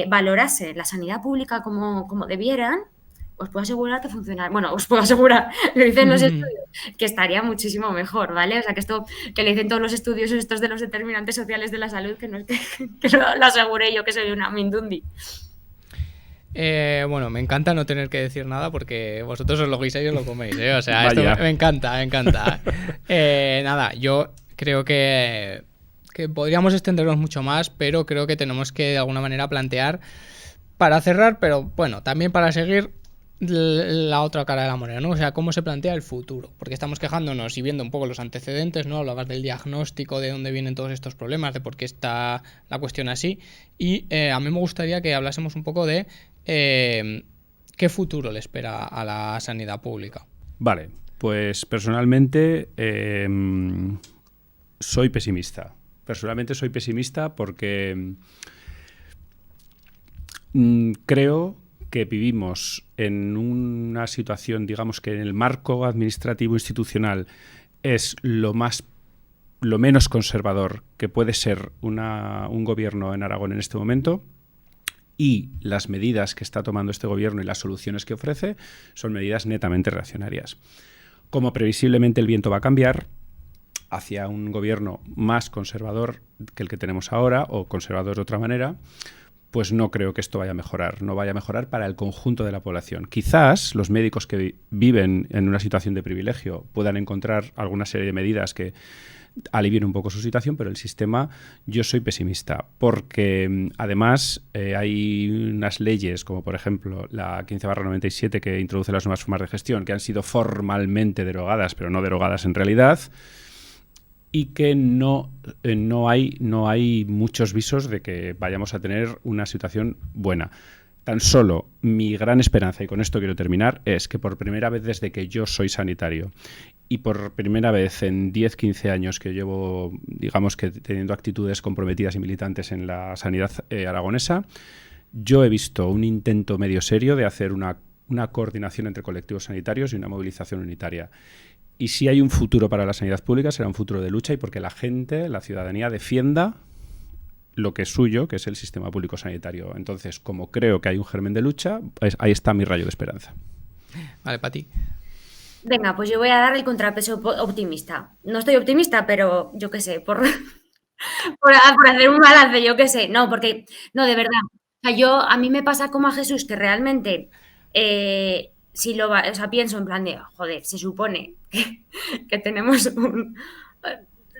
valorase la sanidad pública como debieran, os puedo asegurar que funcionaría. Bueno, os puedo asegurar, lo dicen los estudios, que estaría muchísimo mejor, ¿vale? O sea, que esto que le dicen todos los estudios estos de los determinantes sociales de la salud, que no es que lo aseguré yo que soy una mindundi. Bueno, me encanta no tener que decir nada porque vosotros os lo guisáis y os lo coméis, ¿eh? O sea, esto Vaya. me encanta, me encanta. Nada, yo creo que podríamos extendernos mucho más, pero creo que tenemos que de alguna manera plantear, para cerrar, pero bueno, también para seguir la otra cara de la moneda, ¿no? O sea, cómo se plantea el futuro, porque estamos quejándonos y viendo un poco los antecedentes, ¿no? Hablabas del diagnóstico, de dónde vienen todos estos problemas, de por qué está la cuestión así, y a mí me gustaría que hablásemos un poco de qué futuro le espera a la sanidad pública. Vale, pues personalmente soy pesimista. Personalmente soy pesimista porque creo que vivimos en una situación, digamos que en el marco administrativo institucional es lo menos conservador que puede ser un gobierno en Aragón en este momento, y las medidas que está tomando este gobierno y las soluciones que ofrece son medidas netamente reaccionarias. Como previsiblemente el viento va a cambiar hacia un gobierno más conservador que el que tenemos ahora, o conservador de otra manera, pues no creo que esto vaya a mejorar. No vaya a mejorar para el conjunto de la población. Quizás los médicos que viven en una situación de privilegio puedan encontrar alguna serie de medidas que alivien un poco su situación, pero el sistema, yo soy pesimista, porque además hay unas leyes, como por ejemplo la 15/97, que introduce las nuevas formas de gestión, que han sido formalmente derogadas, pero no derogadas en realidad, y que no hay muchos visos de que vayamos a tener una situación buena. Tan solo mi gran esperanza, y con esto quiero terminar, es que por primera vez desde que yo soy sanitario y por primera vez en 10-15 años que llevo, digamos que teniendo actitudes comprometidas y militantes en la sanidad aragonesa, yo he visto un intento medio serio de hacer una coordinación entre colectivos sanitarios y una movilización unitaria. Y si hay un futuro para la sanidad pública, será un futuro de lucha y porque la gente, la ciudadanía, defienda lo que es suyo, que es el sistema público sanitario. Entonces, como creo que hay un germen de lucha, ahí está mi rayo de esperanza. Vale, Pati. Venga, pues yo voy a dar el contrapeso optimista. No estoy optimista, pero yo qué sé, por hacer un balance, yo qué sé. No, porque, no, de verdad. O sea, a mí me pasa como a Jesús, que realmente, si o sea, pienso en plan de, joder, se supone que tenemos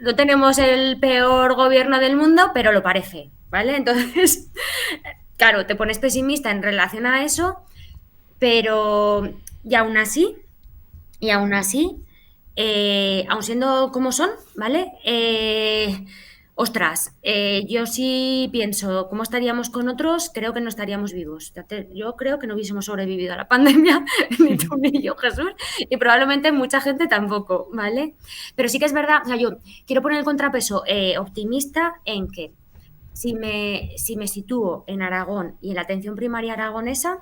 no tenemos el peor gobierno del mundo, pero lo parece, ¿vale? Entonces, claro, te pones pesimista en relación a eso, pero y aún así, aún siendo como son, ¿vale? Ostras, yo sí pienso, ¿cómo estaríamos con otros? Creo que no estaríamos vivos. Yo creo que no hubiésemos sobrevivido a la pandemia, ni tú ni yo, Jesús, y probablemente mucha gente tampoco, ¿vale? Pero sí que es verdad, o sea, yo quiero poner el contrapeso optimista en que si me sitúo en Aragón y en la atención primaria aragonesa,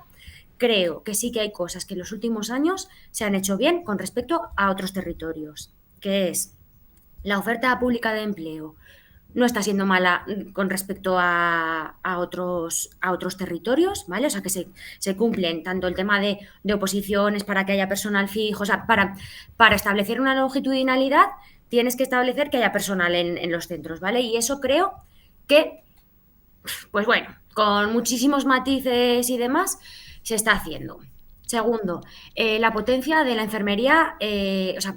creo que sí que hay cosas que en los últimos años se han hecho bien con respecto a otros territorios, que es la oferta pública de empleo no está siendo mala con respecto a otros territorios, ¿vale? O sea, que se cumplen tanto el tema de oposiciones para que haya personal fijo, o sea, para establecer una longitudinalidad tienes que establecer que haya personal en los centros, ¿vale? Y eso creo que, pues bueno, con muchísimos matices y demás, se está haciendo. Segundo, la potencia de la enfermería, o sea,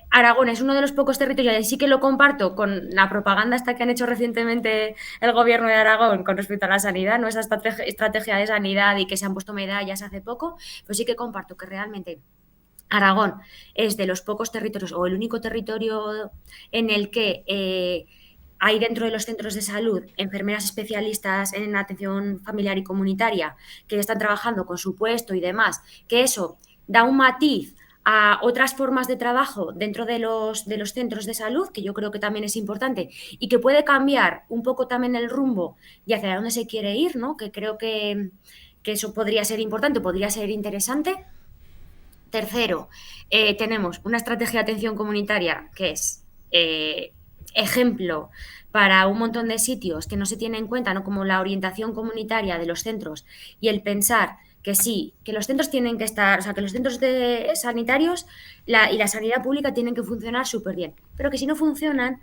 Aragón es uno de los pocos territorios, y sí que lo comparto con la propaganda esta que han hecho recientemente el gobierno de Aragón con respecto a la sanidad, ¿no? Esa estrategia de sanidad y que se han puesto medallas hace poco, pues sí que comparto que realmente Aragón es de los pocos territorios o el único territorio en el que hay dentro de los centros de salud enfermeras especialistas en atención familiar y comunitaria que están trabajando con su puesto y demás, que eso da un matiz a otras formas de trabajo dentro de los centros de salud, que yo creo que también es importante y que puede cambiar un poco también el rumbo y hacia dónde se quiere ir, ¿no? Que creo que eso podría ser importante, podría ser interesante. Tercero, tenemos una estrategia de atención comunitaria que es ejemplo para un montón de sitios que no se tiene en cuenta, ¿no? Como la orientación comunitaria de los centros y el pensar que sí, que los centros tienen que estar, o sea, que los centros sanitarios y la sanidad pública tienen que funcionar súper bien, pero que si no funcionan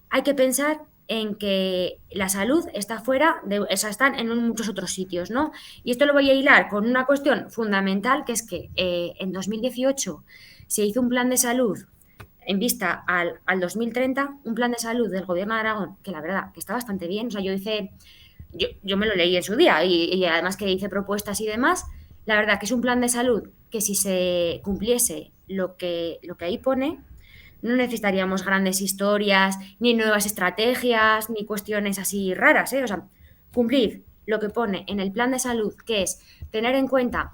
hay que pensar en que la salud está fuera, o sea, están en muchos otros sitios, ¿no? Y esto lo voy a hilar con una cuestión fundamental, que es que en 2018 se hizo un plan de salud en vista al 2030, un plan de salud del gobierno de Aragón, que la verdad que está bastante bien, o sea, yo me lo leí en su día y además que hice propuestas y demás, la verdad que es un plan de salud que si se cumpliese lo que ahí pone, no necesitaríamos grandes historias, ni nuevas estrategias, ni cuestiones así raras, ¿eh? O sea, cumplir lo que pone en el plan de salud, que es tener en cuenta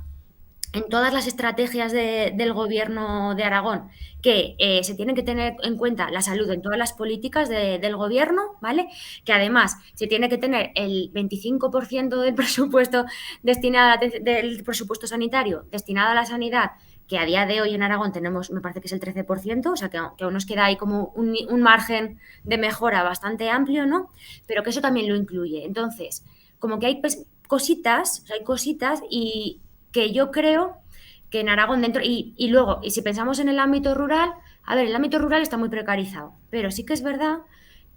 en todas las estrategias del gobierno de Aragón que se tienen que tener en cuenta la salud en todas las políticas del gobierno, ¿vale? Que además se tiene que tener el 25% del presupuesto del presupuesto sanitario destinado a la sanidad, que a día de hoy en Aragón tenemos, me parece que es el 13%, o sea que aún nos queda ahí como un margen de mejora bastante amplio, ¿no? Pero que eso también lo incluye. Entonces, como que hay cositas, o sea, hay cositas y que yo creo que en Aragón dentro, y luego, y si pensamos en el ámbito rural, a ver, el ámbito rural está muy precarizado, pero sí que es verdad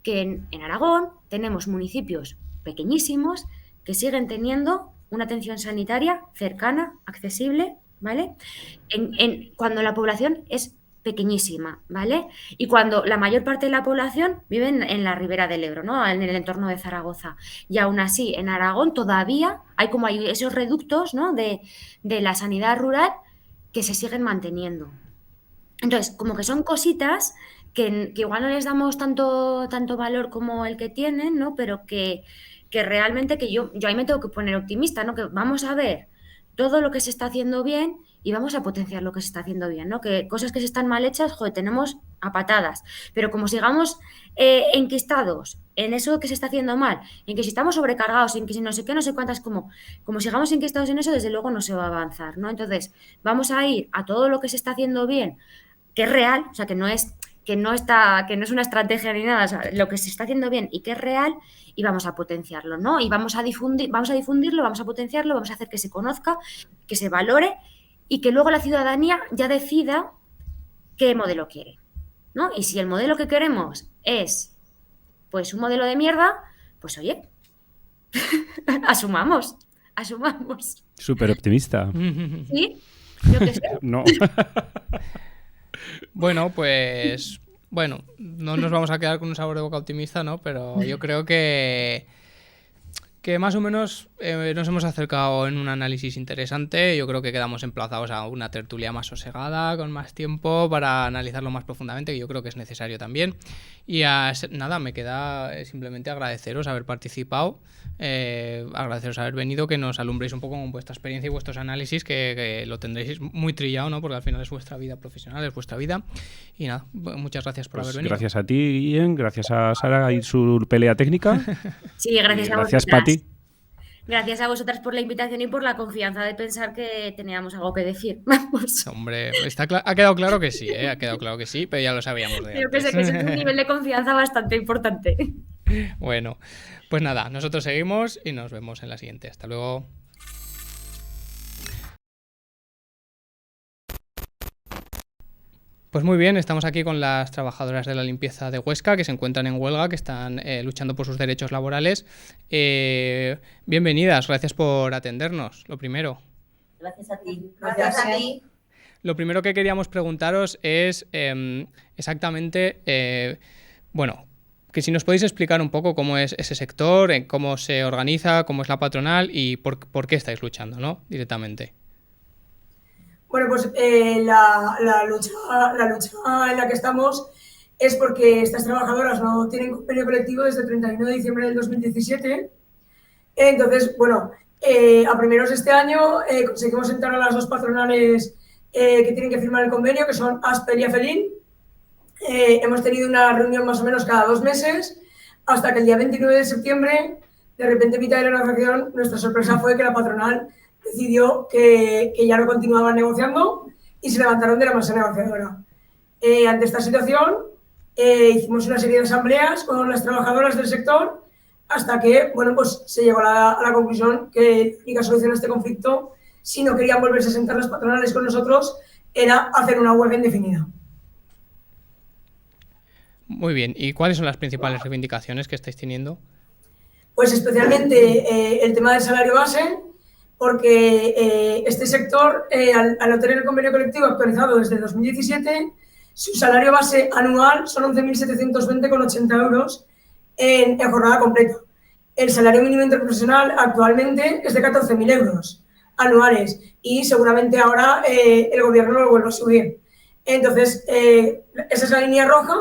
que en Aragón tenemos municipios pequeñísimos que siguen teniendo una atención sanitaria cercana, accesible, ¿vale? Cuando la población es pequeñísima, ¿vale? Y cuando la mayor parte de la población vive en la ribera del Ebro, ¿no? En el entorno de Zaragoza. Y aún así, en Aragón todavía hay esos reductos, ¿no? de la sanidad rural que se siguen manteniendo. Entonces, como que son cositas que igual no les damos tanto valor como el que tienen, ¿no? Pero que realmente que yo ahí me tengo que poner optimista, ¿no? Que vamos a ver todo lo que se está haciendo bien y vamos a potenciar lo que se está haciendo bien, ¿no? Que cosas que se están mal hechas, joder, tenemos a patadas. Pero como sigamos enquistados en eso que se está haciendo mal, en que si estamos sobrecargados, en que si no sé qué, no sé cuántas, como sigamos enquistados en eso, desde luego no se va a avanzar, ¿no? Entonces, vamos a ir a todo lo que se está haciendo bien, que es real, o sea, que no es una estrategia ni nada, o sea, lo que se está haciendo bien y que es real, y vamos a potenciarlo, ¿no? Y vamos a difundirlo, vamos a potenciarlo, vamos a hacer que se conozca, que se valore y que luego la ciudadanía ya decida qué modelo quiere, ¿no? Y si el modelo que queremos es, pues, un modelo de mierda, pues oye, asumamos. Súper optimista. ¿Sí? Yo qué sé. No. Bueno, pues bueno, no nos vamos a quedar con un sabor de boca optimista, ¿no? Pero yo creo que más o menos nos hemos acercado en un análisis interesante. Yo creo que quedamos emplazados a una tertulia más sosegada, con más tiempo para analizarlo más profundamente, que yo creo que es necesario también. Y nada, me queda simplemente agradeceros haber participado, agradeceros haber venido, que nos alumbréis un poco con vuestra experiencia y vuestros análisis, que lo tendréis muy trillado, ¿no? Porque al final es vuestra vida profesional, es vuestra vida. Y nada, muchas gracias por haber venido. Gracias a ti, Guillem, gracias a Sara y su pelea técnica. Sí, gracias a vosotras. Gracias, Pati. Gracias a vosotras por la invitación y por la confianza de pensar que teníamos algo que decir. Vamos. Hombre, ha quedado claro que sí, ha quedado claro que sí, pero ya lo sabíamos de Yo que sé que es un nivel de confianza bastante importante. Bueno, pues nada, nosotros seguimos y nos vemos en la siguiente. Hasta luego. Pues muy bien, estamos aquí con las trabajadoras de la limpieza de Huesca, que se encuentran en huelga, que están luchando por sus derechos laborales. Bienvenidas, gracias por atendernos, lo primero. Gracias a ti. Gracias a ti. lo primero que queríamos preguntaros es exactamente, bueno, que si nos podéis explicar un poco cómo es ese sector, cómo se organiza, cómo es la patronal y por qué estáis luchando, ¿no? Directamente. Bueno, pues la lucha en la que estamos es porque estas trabajadoras no tienen convenio colectivo desde el 31 de diciembre del 2017. Entonces, bueno, a primeros de este año conseguimos entrar a las dos patronales que tienen que firmar el convenio, que son Asper y Afelin. Hemos tenido una reunión más o menos cada 2 meses, hasta que el día 29 de septiembre, de repente, en mitad de la negociación, nuestra sorpresa fue que la patronal decidió que ya no continuaban negociando y se levantaron de la mesa negociadora. Ante esta situación, hicimos una serie de asambleas con las trabajadoras del sector hasta que, bueno, pues se llegó a la conclusión que la única solución a este conflicto, si no querían volverse a sentar las patronales con nosotros, era hacer una huelga indefinida. Muy bien. ¿Y cuáles son las principales reivindicaciones que estáis teniendo? Pues especialmente el tema del salario base, porque este sector, al no tener el convenio colectivo actualizado desde 2017, su salario base anual son 11.720,80 euros en jornada completa. El salario mínimo interprofesional actualmente es de 14.000 euros anuales y seguramente ahora el gobierno lo vuelve a subir. Entonces, esa es la línea roja.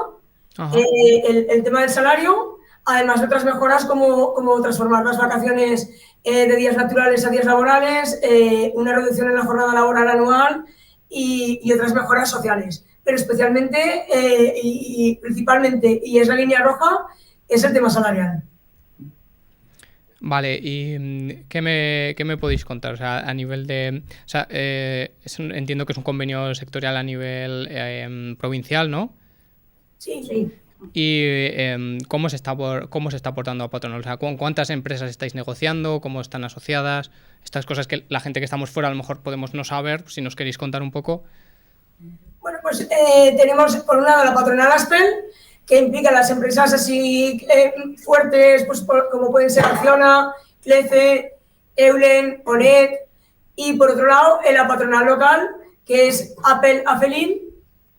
El tema del salario, además de otras mejoras como transformar las vacaciones de días naturales a días laborales, una reducción en la jornada laboral anual y otras mejoras sociales. Pero especialmente y principalmente, y es la línea roja, es el tema salarial. Vale, ¿y qué me podéis contar? O sea, a nivel de... O sea, entiendo que es un convenio sectorial a nivel provincial, ¿no? Sí. ¿Y cómo se está aportando a patronal? O sea, ¿con cuántas empresas estáis negociando? ¿Cómo están asociadas? Estas cosas que la gente que estamos fuera a lo mejor podemos no saber, si nos queréis contar un poco. Bueno, pues tenemos por un lado la patronal Aspel, que implica las empresas así fuertes, pues como pueden ser Acciona, Clece, Eulen, Onet, y por otro lado la patronal local, que es Afelin,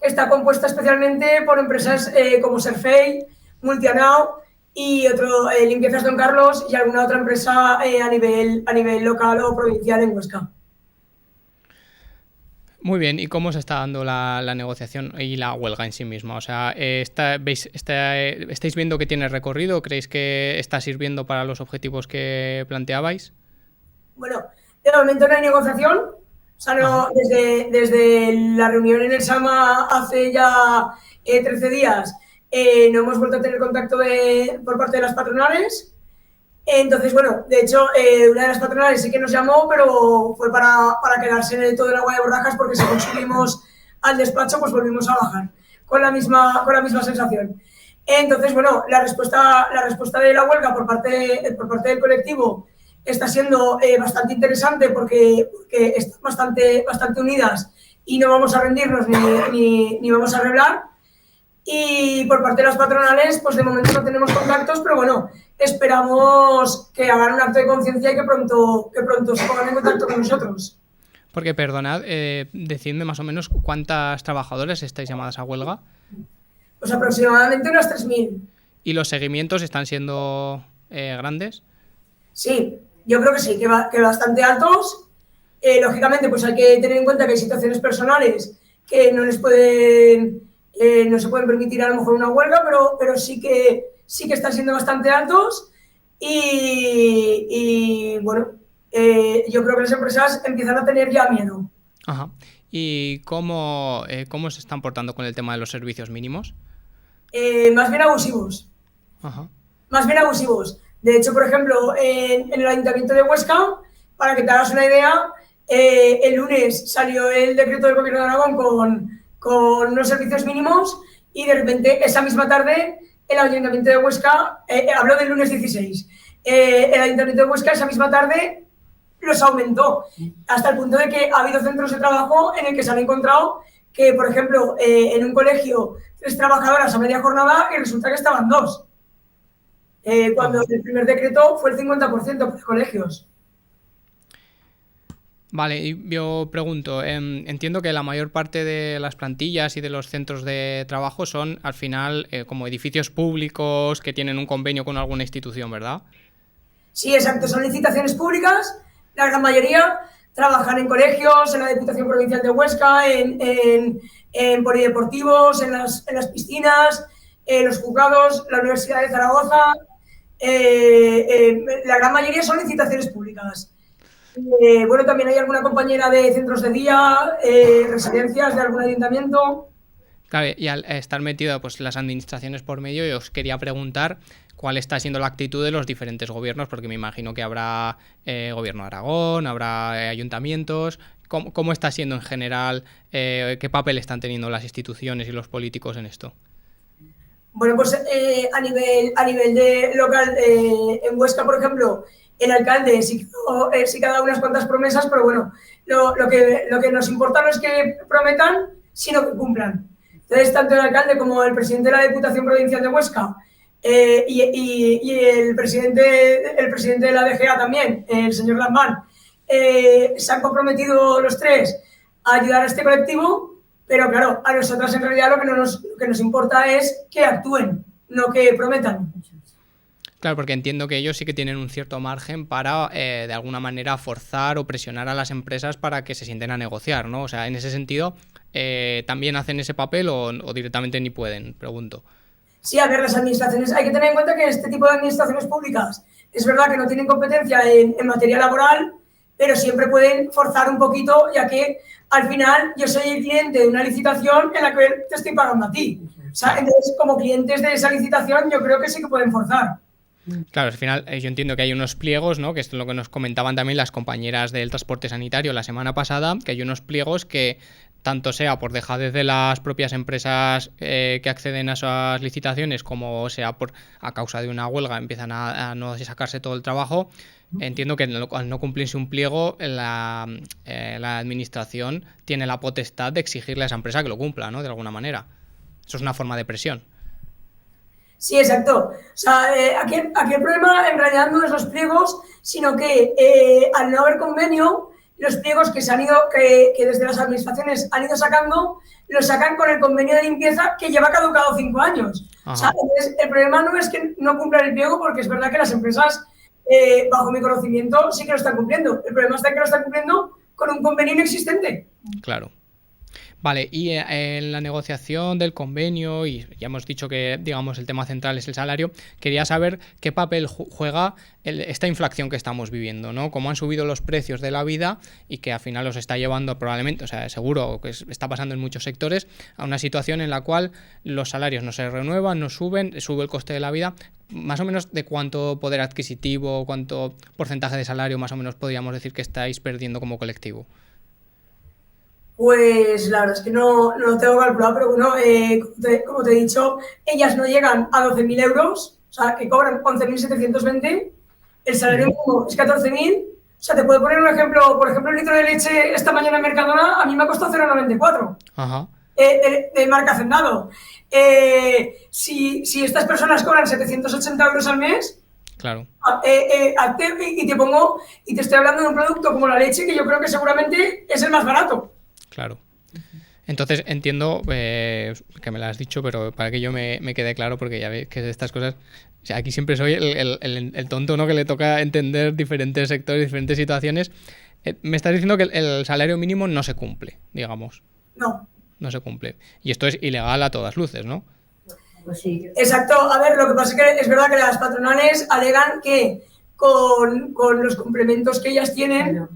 que está compuesta especialmente por empresas como Serfei, Multianao y Limpiezas Don Carlos y alguna otra empresa a nivel local o provincial en Huesca. Muy bien, ¿y cómo se está dando la negociación y la huelga en sí misma? O sea, ¿estáis viendo que tiene recorrido? ¿Creéis que está sirviendo para los objetivos que planteabais? Bueno, de momento no hay negociación. O sea, no, desde la reunión en el SAMA hace ya 13 días no hemos vuelto a tener contacto por parte de las patronales. Entonces, bueno, de hecho, una de las patronales sí que nos llamó, pero fue para quedarse en todo el agua de borrajas, porque según subimos al despacho, pues volvimos a bajar con la misma sensación. Entonces, bueno, la respuesta de la huelga por parte del colectivo está siendo bastante interesante porque están bastante unidas y no vamos a rendirnos ni vamos a reblar. Y por parte de las patronales, pues de momento no tenemos contactos, pero bueno, esperamos que hagan un acto de conciencia y que pronto se pongan en contacto con nosotros. Porque, perdonad, decidme más o menos cuántas trabajadoras estáis llamadas a huelga. Pues aproximadamente unas 3.000. ¿Y los seguimientos están siendo grandes? Sí, yo creo que sí, que bastante altos. Lógicamente, pues hay que tener en cuenta que hay situaciones personales que no se pueden permitir a lo mejor una huelga, pero sí que están siendo bastante altos y bueno, yo creo que las empresas empiezan a tener ya miedo. Ajá. ¿Y cómo se están portando con el tema de los servicios mínimos? Más bien abusivos. Ajá. Más bien abusivos. De hecho, por ejemplo, en el Ayuntamiento de Huesca, para que te hagas una idea, el lunes salió el decreto del Gobierno de Aragón con unos servicios mínimos y de repente esa misma tarde el Ayuntamiento de Huesca, habló del lunes 16, el Ayuntamiento de Huesca esa misma tarde los aumentó, hasta el punto de que ha habido centros de trabajo en el que se han encontrado que, por ejemplo, en un colegio 3 trabajadoras a media jornada y resulta que estaban 2. Cuando el primer decreto fue el 50% para colegios. Vale, y yo pregunto, entiendo que la mayor parte de las plantillas y de los centros de trabajo son al final como edificios públicos que tienen un convenio con alguna institución, ¿verdad? Sí, exacto, son licitaciones públicas, la gran mayoría trabajan en colegios, en la Diputación Provincial de Huesca, en polideportivos, en las piscinas, los juzgados, la Universidad de Zaragoza. La gran mayoría son licitaciones públicas. Bueno, también hay alguna compañera de centros de día, residencias de algún ayuntamiento. Claro, y al estar metido pues las administraciones por medio, yo os quería preguntar cuál está siendo la actitud de los diferentes gobiernos, porque me imagino que habrá gobierno de Aragón, habrá ayuntamientos. ¿Cómo está siendo en general? ¿Qué papel están teniendo las instituciones y los políticos en esto? Bueno, pues a nivel de local, en Huesca, por ejemplo, el alcalde sí que ha dado unas cuantas promesas, pero bueno, lo que nos importa no es que prometan, sino que cumplan. Entonces, tanto el alcalde como el presidente de la Diputación Provincial de Huesca y el presidente de la DGA también, el señor Lambán, se han comprometido los tres a ayudar a este colectivo, pero claro, a nosotros en realidad lo que nos importa es que actúen, no que prometan. Claro, porque entiendo que ellos sí que tienen un cierto margen para, de alguna manera, forzar o presionar a las empresas para que se sienten a negociar, ¿no? O sea, en ese sentido, ¿también hacen ese papel o directamente ni pueden? Pregunto. Sí, a ver, las administraciones, hay que tener en cuenta que este tipo de administraciones públicas es verdad que no tienen competencia en materia laboral, pero siempre pueden forzar un poquito, ya que al final yo soy el cliente de una licitación en la que te estoy pagando a ti. O sea, entonces, como clientes de esa licitación, yo creo que sí que pueden forzar. Claro, al final yo entiendo que hay unos pliegos, ¿no? Que esto es lo que nos comentaban también las compañeras del transporte sanitario la semana pasada, que hay unos pliegos que tanto sea por dejadez de las propias empresas que acceden a esas licitaciones, como sea a causa de una huelga, empiezan a no sacarse todo el trabajo. Entiendo que al no cumplirse un pliego, la administración tiene la potestad de exigirle a esa empresa que lo cumpla, ¿no? De alguna manera. Eso es una forma de presión. Sí, exacto. O sea, aquí el problema en realidad no es los pliegos, sino que al no haber convenio, los pliegos que se han ido, que desde las administraciones han ido sacando, los sacan con el convenio de limpieza que lleva caducado 5 años. Ajá. O sea, entonces, el problema no es que no cumplan el pliego, porque es verdad que las empresas, bajo mi conocimiento, sí que lo están cumpliendo. El problema está que lo están cumpliendo con un convenio inexistente. Claro. Vale, y en la negociación del convenio, y ya hemos dicho que, digamos, el tema central es el salario, quería saber qué papel juega esta inflación que estamos viviendo, ¿no? Cómo han subido los precios de la vida y que al final los está llevando probablemente, o sea, seguro que está pasando en muchos sectores, a una situación en la cual los salarios no se renuevan, no suben, sube el coste de la vida. Más o menos, ¿de cuánto poder adquisitivo, cuánto porcentaje de salario más o menos podríamos decir que estáis perdiendo como colectivo? Pues la verdad es que no lo tengo calculado, pero bueno, como te he dicho, ellas no llegan a 12.000 euros, o sea, que cobran 11.720, el salario mínimo es 14.000, o sea, te puedo poner un ejemplo, por ejemplo, el litro de leche esta mañana en Mercadona a mí me ha costado 0,94, de marca Hacendado. Si estas personas cobran 780 euros al mes, claro. Y te estoy hablando de un producto como la leche, que yo creo que seguramente es el más barato. Claro. Entonces entiendo que me lo has dicho, pero para que yo me quede claro, porque ya ves que de estas cosas, o sea, aquí siempre soy el tonto, ¿no? Que le toca entender diferentes sectores, diferentes situaciones. Me estás diciendo que el salario mínimo no se cumple, digamos. No se cumple. Y esto es ilegal a todas luces, ¿no? Pues sí. Exacto. A ver, lo que pasa es que es verdad que las patronales alegan que con los complementos que ellas tienen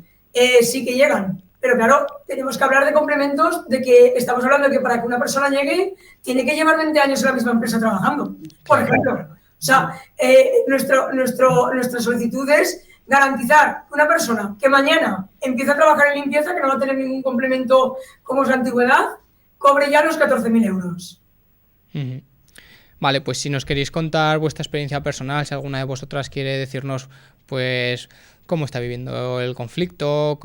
sí que llegan. Pero claro, tenemos que hablar de complementos, de que estamos hablando de que para que una persona llegue, tiene que llevar 20 años en la misma empresa trabajando, por ejemplo. O sea, nuestra solicitud es garantizar que una persona que mañana empiece a trabajar en limpieza, que no va a tener ningún complemento como su antigüedad, cobre ya los 14.000 euros. Uh-huh. Vale, pues si nos queréis contar vuestra experiencia personal, si alguna de vosotras quiere decirnos, pues, cómo está viviendo el conflicto,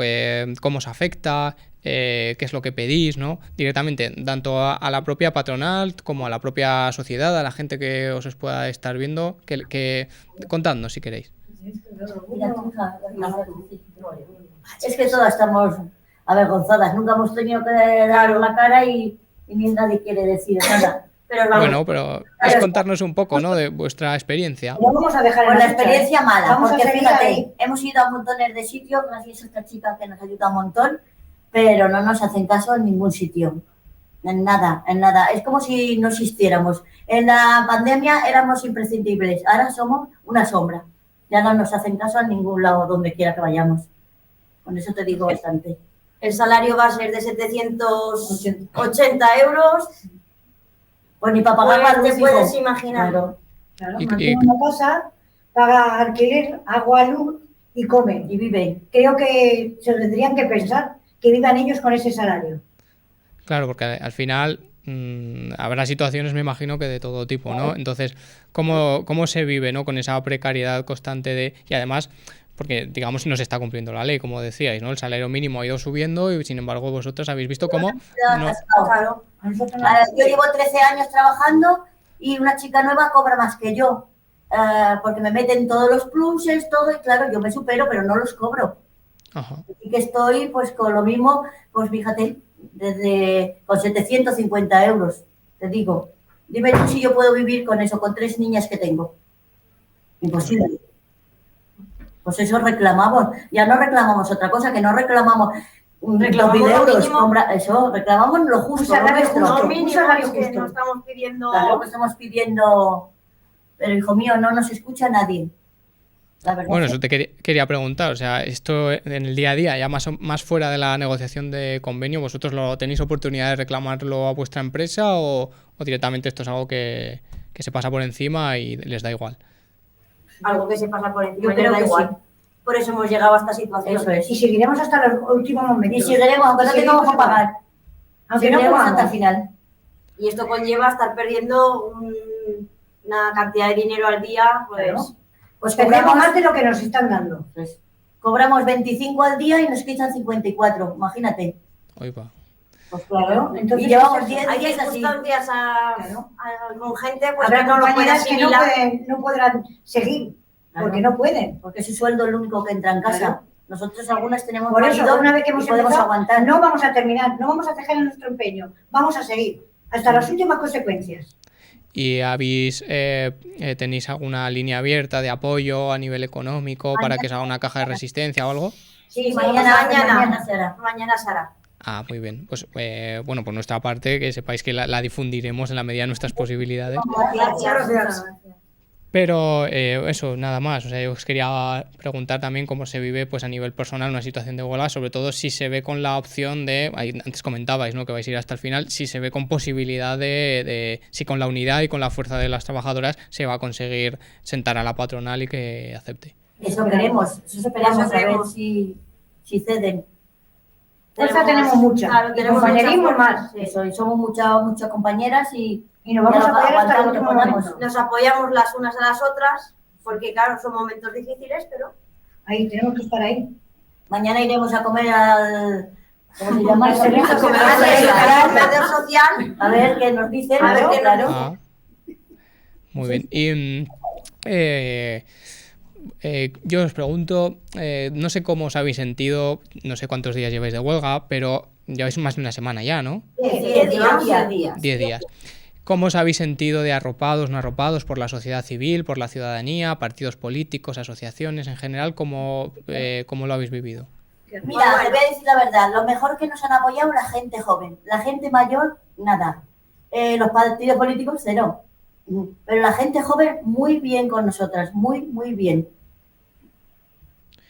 cómo os afecta, qué es lo que pedís, ¿no? Directamente, tanto a la propia patronal como a la propia sociedad, a la gente que os pueda estar viendo, que contadnos si queréis. Es que todas estamos avergonzadas, nunca hemos tenido que dar la cara y ni nadie quiere decir nada. Pero vamos, Bueno, pero es contarnos un poco, ¿no? De vuestra experiencia. No vamos a dejar en pues la escucha, experiencia mala, Vamos a porque seguir fíjate, ahí. hemos ido a montones de sitios, gracias a esta chica que nos ayuda un montón, pero no nos hacen caso en ningún sitio. En nada, en nada. Es como si no existiéramos. En la pandemia éramos imprescindibles, ahora somos una sombra. Ya no nos hacen caso en ningún lado donde quiera que vayamos. Con eso te digo bastante. El salario va a ser de 780 euros. Pues ni para pagar la Pues luz, te puedes hijo. imaginar. Claro. Claro, Y- mantiene una casa, paga alquiler, agua, luz y come. Y vive. Creo que se lo tendrían que pensar, que vivan ellos con ese salario. Claro, porque al final habrá situaciones, me imagino, que de todo tipo, ¿no? Entonces, ¿cómo se vive, ¿no? Con esa precariedad constante de... Y además, porque, digamos, no se está cumpliendo la ley, como decíais, ¿no? El salario mínimo ha ido subiendo y, sin embargo, vosotros habéis visto cómo... No, Claro. A nosotros Ahora, nos- yo llevo 13 años trabajando y una chica nueva cobra más que yo. Porque me meten todos los pluses, todo, y claro, yo me supero, pero no los cobro. ajá. Y que estoy, pues, con lo mismo, pues, fíjate, con 750 euros, te digo. Dime tú si yo puedo vivir con eso, con 3 niñas que tengo. Imposible. Pues eso reclamamos. Ya no reclamamos otra cosa, que no reclamamos Reclamamos 2.000 lo euros. mínimo. Eso, reclamamos lo justo, Un salario lo nuestro. justo. No, Un mínimo, salario es que justo. no estamos pidiendo... Claro, que estamos pidiendo, pero hijo mío, no nos escucha nadie. La verdad. Bueno, eso te quería preguntar, o sea, esto en el día a día, ya más fuera de la negociación de convenio, ¿vosotros tenéis oportunidad de reclamarlo a vuestra empresa o directamente esto es algo que se pasa por encima y les da igual? Algo que se pasa por encima, Yo y creo les da que igual. sí. Por eso hemos llegado a esta situación. Eso es. Y seguiremos hasta los últimos Y momentos. seguiremos, aunque no Y tengamos que seguiremos pagar. Aunque no Seguiremos hasta el comamos. final. Y esto conlleva estar perdiendo una cantidad de dinero al día, pues... Claro. Pues Perdemos cobramos, más de lo que nos están dando. pues, cobramos 25 al día y nos quitan 54, imagínate. Oiga. Pues Claro, entonces y llevamos pues, 10 Hay días así. circunstancias Claro. con gente pues, Habrá que no lo puede compañeras que no, asimilar. no podrán seguir, Claro. porque no pueden. Porque su sueldo es lo único que entra en casa. Claro. Nosotros algunas tenemos Por eso, marido una vez que hemos y podemos empezado, aguantar. no vamos a terminar, no vamos a dejar en nuestro empeño, vamos a seguir hasta las últimas consecuencias. ¿Y tenéis alguna línea abierta de apoyo a nivel económico para que se haga una caja de resistencia o algo? Sí, Sí, mañana mañana. se hará. Mañana Sara. Ah, muy bien. Pues bueno, por nuestra parte, que sepáis que la difundiremos en la medida de nuestras posibilidades. Gracias. Pero eso, nada más. O sea, yo os quería preguntar también cómo se vive pues a nivel personal una situación de huelga, sobre todo si se ve con la opción de, antes comentabais, ¿no? Que vais a ir hasta el final, si se ve con posibilidad si con la unidad y con la fuerza de las trabajadoras se va a conseguir sentar a la patronal y que acepte. Eso queremos, eso esperamos Eso a ver queremos. si ceden. Fuerza tenemos mucha, Claro, y tenemos compañerismo mucha fuerza, más. sí. Eso, y somos muchas compañeras y Y nos vamos ya a apoyar hasta el aguantamos lo que último podamos. momento. Nos apoyamos las unas a las otras, porque claro, son momentos difíciles, pero... Ahí, tenemos que estar ahí. Mañana iremos a comer al... ¿Cómo se llama? Al servicio Al social. social. comedor social. A ver qué nos dicen. A ver qué nos claro. Ah, muy bien. Y yo os pregunto, no sé cómo os habéis sentido, no sé cuántos días lleváis de huelga, pero lleváis más de una semana ya, ¿no? 10 días. 10 días. ¿Cómo os habéis sentido de arropados, no arropados por la sociedad civil, por la ciudadanía, partidos políticos, asociaciones en general? ¿Cómo lo habéis vivido? Mira, te voy a decir la verdad, lo mejor que nos han apoyado la gente joven, la gente mayor, nada. Los partidos políticos, cero. Pero la gente joven, muy bien con nosotras, muy, muy bien.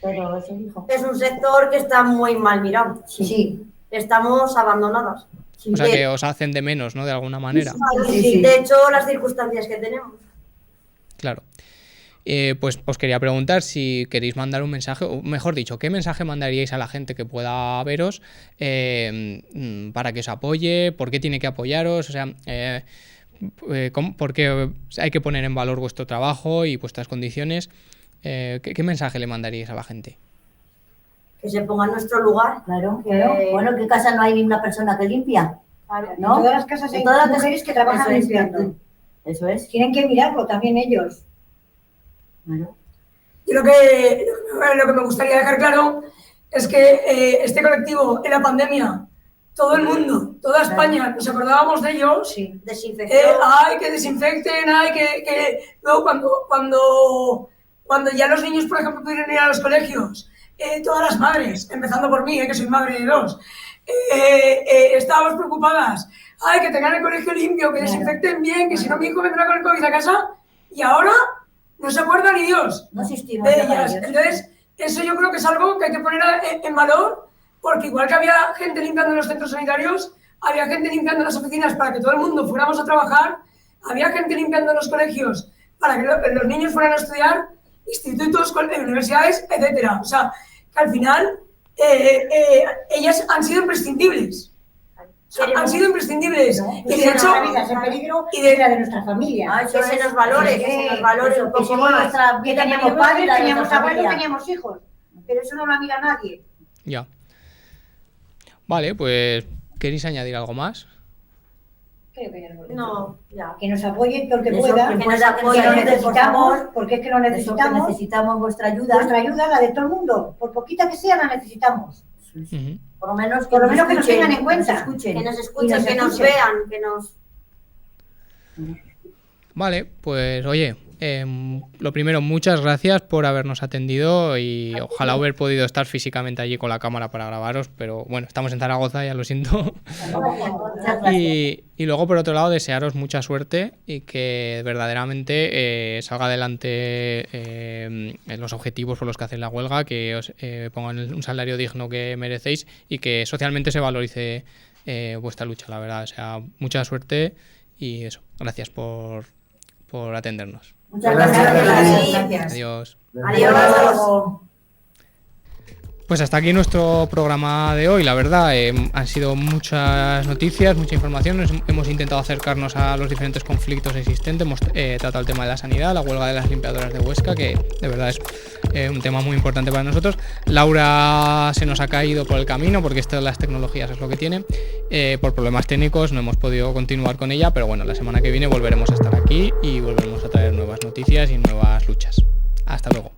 Pero eso dijo. Es un sector que está muy mal mirado. Sí. Estamos abandonadas. O sea, que os hacen de menos, ¿no? De alguna manera. Sí. De hecho, las circunstancias que tenemos. Claro. Pues os quería preguntar si queréis mandar un mensaje, o mejor dicho, ¿qué mensaje mandaríais a la gente que pueda veros para que os apoye? ¿Por qué tiene que apoyaros? O sea, ¿por qué hay que poner en valor vuestro trabajo y vuestras condiciones? ¿Qué mensaje le mandaríais a la gente? Que se ponga en nuestro lugar. Claro. Bueno, ¿en qué casa no hay una persona que limpia? Claro. En ¿No? todas las casas hay En todas las mujeres que trabajan Eso es. limpiando. Eso es. Tienen que mirarlo también ellos. Claro. Yo lo que me gustaría dejar claro es que este colectivo en la pandemia, todo el mundo, toda España, nos acordábamos de ellos. Sí. Desinfección. Ay, que desinfecten, ay, que... Luego, cuando ya los niños, por ejemplo, pudieron ir a los colegios, todas las madres, empezando por mí, que soy madre de 2, estábamos preocupadas. Ay, que tengan el colegio limpio, que desinfecten bien, que si no mi hijo vendrá con el COVID a casa. Y ahora no se acuerda ni Dios No asistimos de ya ellas. para ellos. Entonces, eso yo creo que es algo que hay que poner en valor, porque igual que había gente limpiando los centros sanitarios, había gente limpiando las oficinas para que todo el mundo fuéramos a trabajar, había gente limpiando los colegios para que los niños fueran a estudiar, institutos, universidades, etcétera. O sea, que al final ellas han sido imprescindibles. O sea, han sido imprescindibles. No, Y de hecho, nuestra vida es en peligro y de la de nuestra familia. Ah, Que se nos valore, que se nos valore un poco Pusimos más. nuestra Que vida en teníamos peligro y padres, la de teníamos nuestra abuelos, familia. teníamos hijos. Pero eso no lo mira nadie. Ya. Vale, pues ¿queréis añadir algo más? Creo que ya no. No, ya. Que nos apoyen porque Eso, puedan, que que nos lo apoyen, necesitamos, por favor. porque es que lo Eso, que necesitamos. necesitamos vuestra ayuda. Nuestra ayuda, la de todo el mundo, por poquita que sea, la necesitamos. Ujú. Por lo menos Por lo menos que nos escuchen, tengan en cuenta. Que nos escuchen. Que nos Y escuchen, que nos escuchen. vean, que nos... Vale, pues oye, lo primero, muchas gracias por habernos atendido y ojalá haber podido estar físicamente allí con la cámara para grabaros, pero bueno, estamos en Zaragoza, ya lo siento. Muchas gracias. Y luego, por otro lado, desearos mucha suerte y que verdaderamente salga adelante en los objetivos por los que hacéis la huelga, que os pongan un salario digno que merecéis y que socialmente se valorice vuestra lucha, la verdad. O sea, mucha suerte y eso, gracias por atendernos. Muchas gracias. Gracias. Adiós. Adiós. Pues hasta aquí nuestro programa de hoy, la verdad. Han sido muchas noticias, mucha información. Hemos intentado acercarnos a los diferentes conflictos existentes. Hemos tratado el tema de la sanidad, la huelga de las limpiadoras de Huesca, que de verdad es un tema muy importante para nosotros. Laura se nos ha caído por el camino porque esto de las tecnologías es lo que tiene. Por problemas técnicos no hemos podido continuar con ella, pero bueno, la semana que viene volveremos a estar aquí y volveremos a traer nuevas noticias y nuevas luchas. Hasta luego.